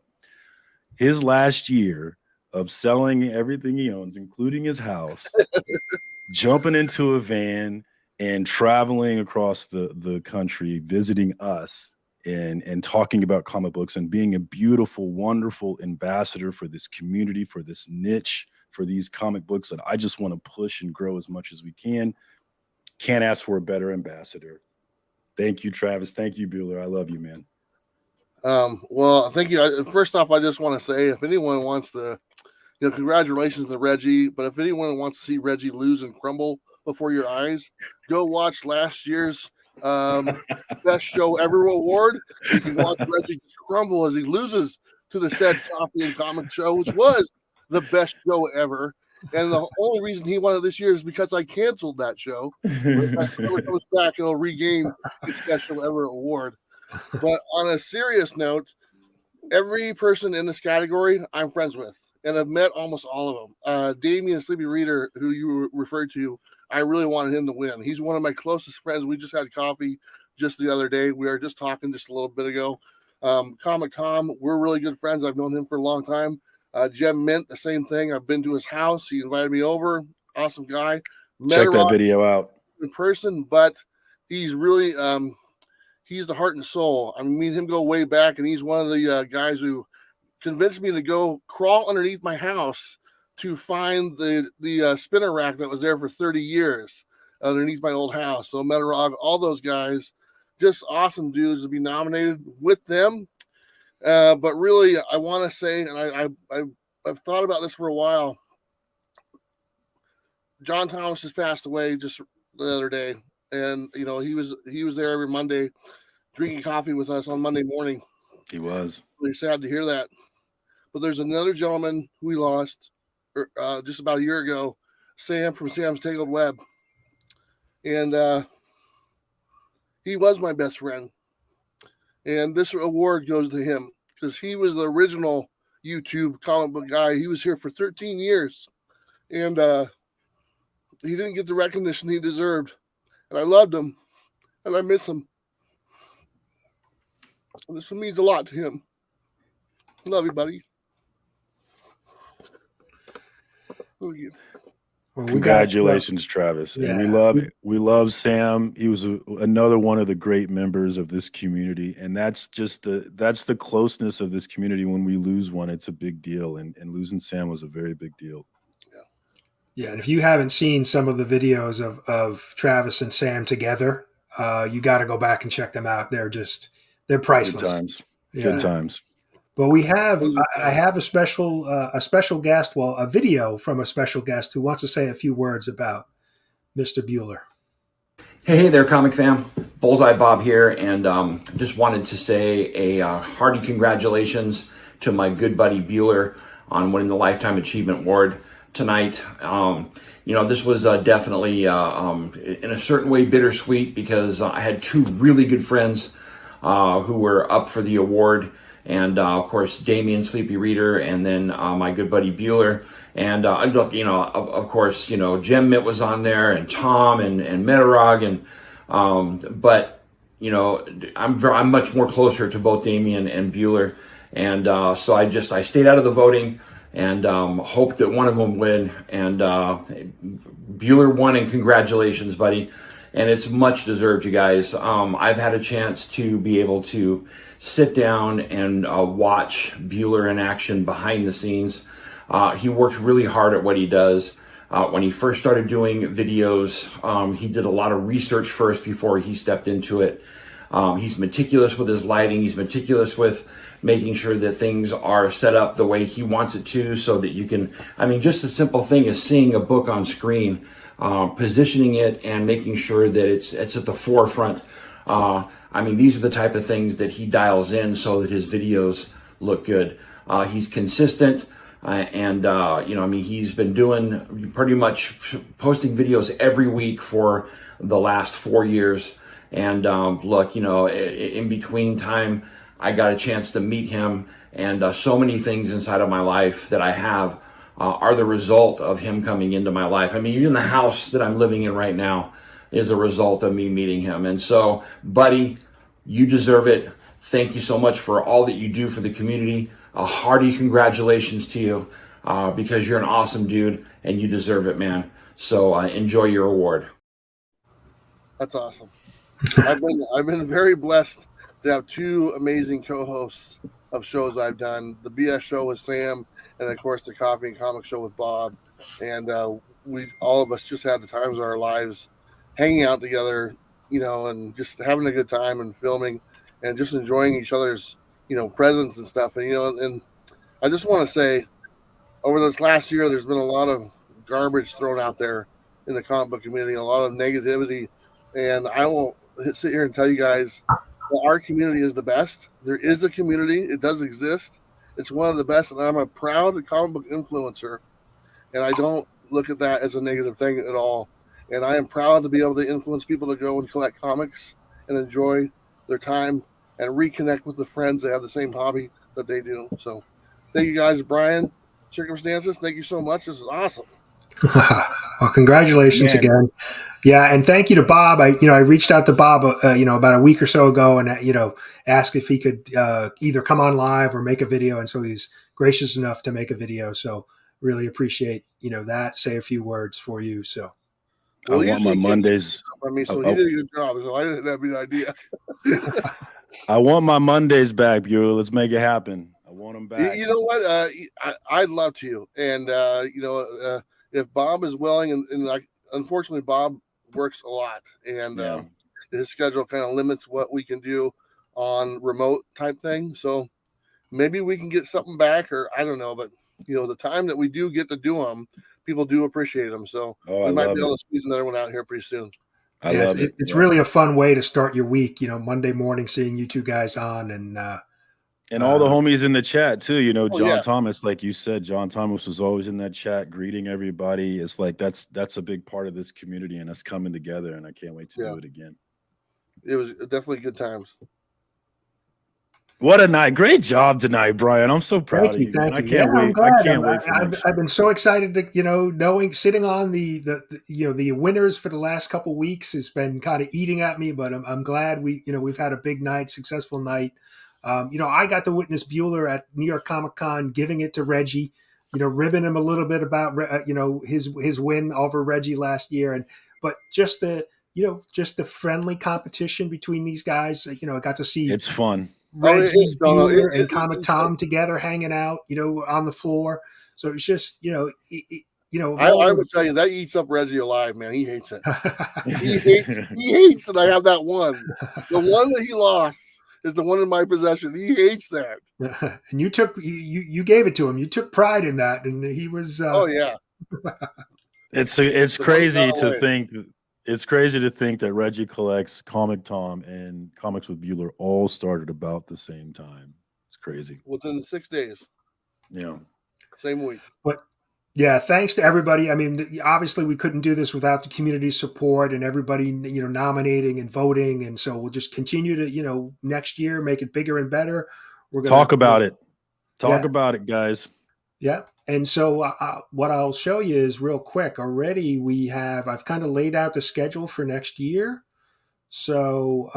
his last year of selling everything he owns, including his house, jumping into a van and traveling across the country, visiting us and talking about comic books and being a beautiful, wonderful ambassador for this community, for this niche, for these comic books that I just want to push and grow as much as we can. Can't ask for a better ambassador. Thank you, Travis. Thank you, Bueller. I love you, man. Well, thank you. First off, I just want to say, if anyone wants to, congratulations to Reggie. But if anyone wants to see Reggie lose and crumble before your eyes, go watch last year's Best Show Ever Award. You can watch Reggie just crumble as he loses to the said Coffee and Comic Show, which was the best show ever. And the only reason he won it this year is because I canceled that show. When it comes back, it'll regain its Special Ever Award. But on a serious note, every person in this category I'm friends with, and I've met almost all of them. Damien Sleepy Reader, who you referred to, I really wanted him to win. He's one of my closest friends. We just had coffee just the other day. We were just talking just a little bit ago. Comic Tom, we're really good friends. I've known him for a long time. Jem Mint, the same thing. I've been to his house. He invited me over. Awesome guy. Check that video out in person, but he's really he's the heart and soul. I mean, me and him go way back, and he's one of the guys who convinced me to go crawl underneath my house to find the spinner rack that was there for 30 years underneath my old house. So Metarog, all those guys, just awesome dudes to be nominated with them. But really, I want to say, and I've thought about this for a while. John Thomas just passed away just the other day, and he was there every Monday, drinking coffee with us on Monday morning. He was really sad to hear that. But there's another gentleman who we lost just about a year ago, Sam from Sam's Tangled Web, and he was my best friend. And this award goes to him because he was the original YouTube comic book guy. He was here for 13 years, and he didn't get the recognition he deserved. And I loved him, and I miss him. And this means a lot to him. Love you, buddy. Thank you. Well, congratulations, Travis. Yeah. And we love Sam. He was another one of the great members of this community, and that's the closeness of this community. When we lose one, it's a big deal, and losing Sam was a very big deal. Yeah, and if you haven't seen some of the videos of Travis and Sam together, you got to go back and check them out. They're priceless. Good times. Yeah. Good times. But I have a special guest, a video from a special guest who wants to say a few words about Mr. Bueller. Hey there, comic fam. Bullseye Bob here, and just wanted to say a hearty congratulations to my good buddy Bueller on winning the Lifetime Achievement Award tonight. This was definitely, in a certain way, bittersweet because I had two really good friends who were up for the award. And, of course, Damien Sleepy Reader, and then my good buddy Bueller. And, of course, Jem Mitt was on there, and Tom, and Metarog. But, I'm much more closer to both Damien and Bueller. And so I stayed out of the voting and hoped that one of them win. And Bueller won, and congratulations, buddy. And it's much deserved, you guys. I've had a chance to be able to sit down and watch Bueller in action behind the scenes. He works really hard at what he does. When he first started doing videos, he did a lot of research first before he stepped into it. He's meticulous with his lighting. He's meticulous with making sure that things are set up the way he wants it to, so that you can, just a simple thing is seeing a book on screen, positioning it and making sure that it's at the forefront. I mean, these are the type of things that he dials in so that his videos look good. He's consistent. He's been doing pretty much posting videos every week for the last 4 years. And in between time, I got a chance to meet him, and so many things inside of my life that I have are the result of him coming into my life. I mean, even the house that I'm living in right now is a result of me meeting him. And so, buddy, you deserve it. Thank you so much for all that you do for the community. A hearty congratulations to you because you're an awesome dude and you deserve it, man. So enjoy your award. That's awesome. I've been very blessed to have two amazing co-hosts of shows I've done. The BS show with Sam, and of course the Coffee and Comic show with Bob. And we all of us just had the times of our lives hanging out together, and just having a good time and filming and just enjoying each other's, presence and stuff. And, and I just want to say over this last year, there's been a lot of garbage thrown out there in the comic book community, a lot of negativity. And I will sit here and tell you guys that our community is the best. There is a community. It does exist. It's one of the best. And I'm a proud comic book influencer. And I don't look at that as a negative thing at all. And I am proud to be able to influence people to go and collect comics and enjoy their time and reconnect with the friends that have the same hobby that they do. So thank you guys, Brian. Circumstances, thank you so much. This is awesome. Well, congratulations again. Yeah, and thank you to Bob. I reached out to Bob, about a week or so ago, and asked if he could either come on live or make a video, and so he's gracious enough to make a video. So really appreciate that. Say a few words for you. So well, I want my Mondays. He did a good job. So I didn't have any idea. I want my Mondays back, Bueller. Let's make it happen. I want them back. You know what? I'd love to. And, if Bob is willing, and unfortunately, Bob works a lot, and his schedule kind of limits what we can do on remote type thing. So maybe we can get something back, or I don't know. But, the time that we do get to do them, people do appreciate them. So we might be able to squeeze another one out here pretty soon. It's really a fun way to start your week. Monday morning, seeing you two guys on, and all the homies in the chat too. John yeah. Thomas, like you said, John Thomas was always in that chat, greeting everybody. It's like that's a big part of this community and us coming together. And I can't wait to do it again. It was definitely good times. What a night! Great job tonight, Brian. I'm so proud of you. Man. I can't wait. I can't wait for I've been so excited to sitting on the winners for the last couple weeks has been kind of eating at me, but I'm glad we've had a big night, successful night. I got to witness Bueller at New York Comic Con giving it to Reggie, ribbing him a little bit about his win over Reggie last year, but just the friendly competition between these guys. I got to see it's fun. Reggie, Bueller, and Comic Tom together hanging out, on the floor. So it's just, I would tell you that eats up Reggie alive, man. He hates it. he hates that I have that one. The one that he lost is the one in my possession. He hates that. And you gave it to him. You took pride in that, and he was. Oh yeah. It's crazy to think. It's crazy to think that Reggie collects Comic Tom and Comics with Bueller all started about the same time. It's crazy. Within 6 days. Yeah. Same week. But yeah, thanks to everybody. I mean, obviously we couldn't do this without the community support and everybody, nominating and voting. And so we'll just continue to, next year, make it bigger and better. We're going to talk about it. Talk about it, guys. Yeah. And so what I'll show you is real quick. Already I've kind of laid out the schedule for next year. So,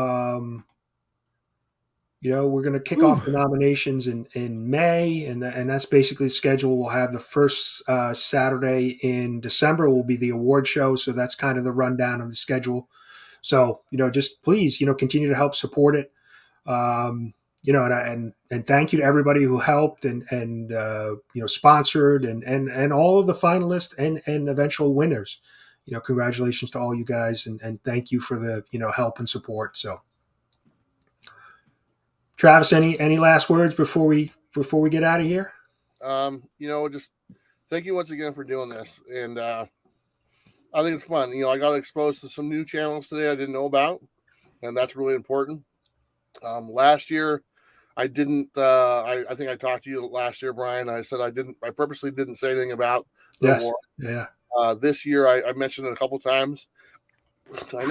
we're going to kick off the nominations in May, and that's basically the schedule. We'll have the first Saturday in December will be the award show. So that's kind of the rundown of the schedule. So, just please, continue to help support it. And thank you to everybody who helped and sponsored and all of the finalists and eventual winners. Congratulations to all you guys and thank you for the help and support. So, Travis, any last words before we get out of here? Just thank you once again for doing this, and I think it's fun. I got exposed to some new channels today I didn't know about, and that's really important. Last year, I didn't. I think I talked to you last year, Brian. I said I purposely didn't say anything about the Yes. award. Yeah. This year, I mentioned it a couple times. I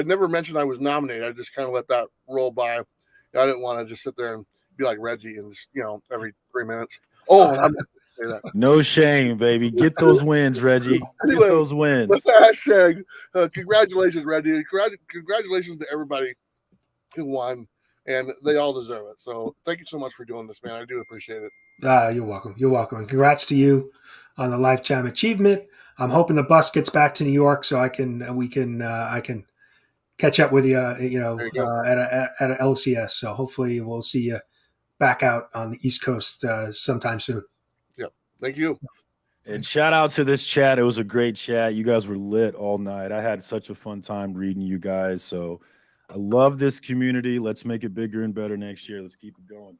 never mentioned I was nominated. I just kind of let that roll by. I didn't want to just sit there and be like Reggie and just every 3 minutes. Oh, and I'm not gonna say that. No shame, baby. Get those wins, Reggie. Anyway, Get those wins. Hashtag congratulations, Reggie. Congratulations to everybody who won, and they all deserve it. So thank you so much for doing this, man. I do appreciate it. You're welcome. You're welcome. And congrats to you on the lifetime achievement. I'm hoping the bus gets back to New York so I can catch up with you, at a LCS. So hopefully we'll see you back out on the East Coast sometime soon. Yep. Thank you. And shout out to this chat. It was a great chat. You guys were lit all night. I had such a fun time reading you guys. So I love this community. Let's make it bigger and better next year. Let's keep it going.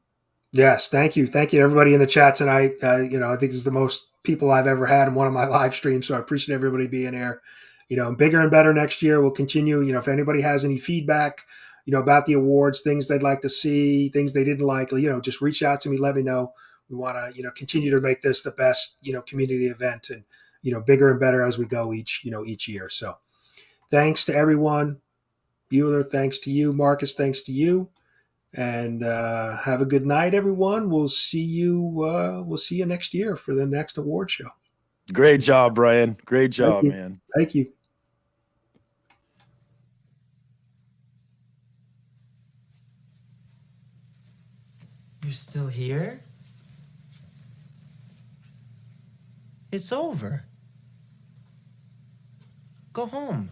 Yes, thank you to everybody in the chat tonight. I think this is the most people I've ever had in one of my live streams, so I appreciate everybody being here. Bigger and better next year. We'll continue. If anybody has any feedback, about the awards, things they'd like to see, things they didn't like, just reach out to me. Let me know. We want to, continue to make this the best, community event, and bigger and better as we go each year. So, thanks to everyone. Bueller, thanks to you. Marcus, thanks to you. And have a good night, everyone. We'll see you next year for the next award show. Great job, Brian. Great job, man. Thank you. You're still here? It's over. Go home.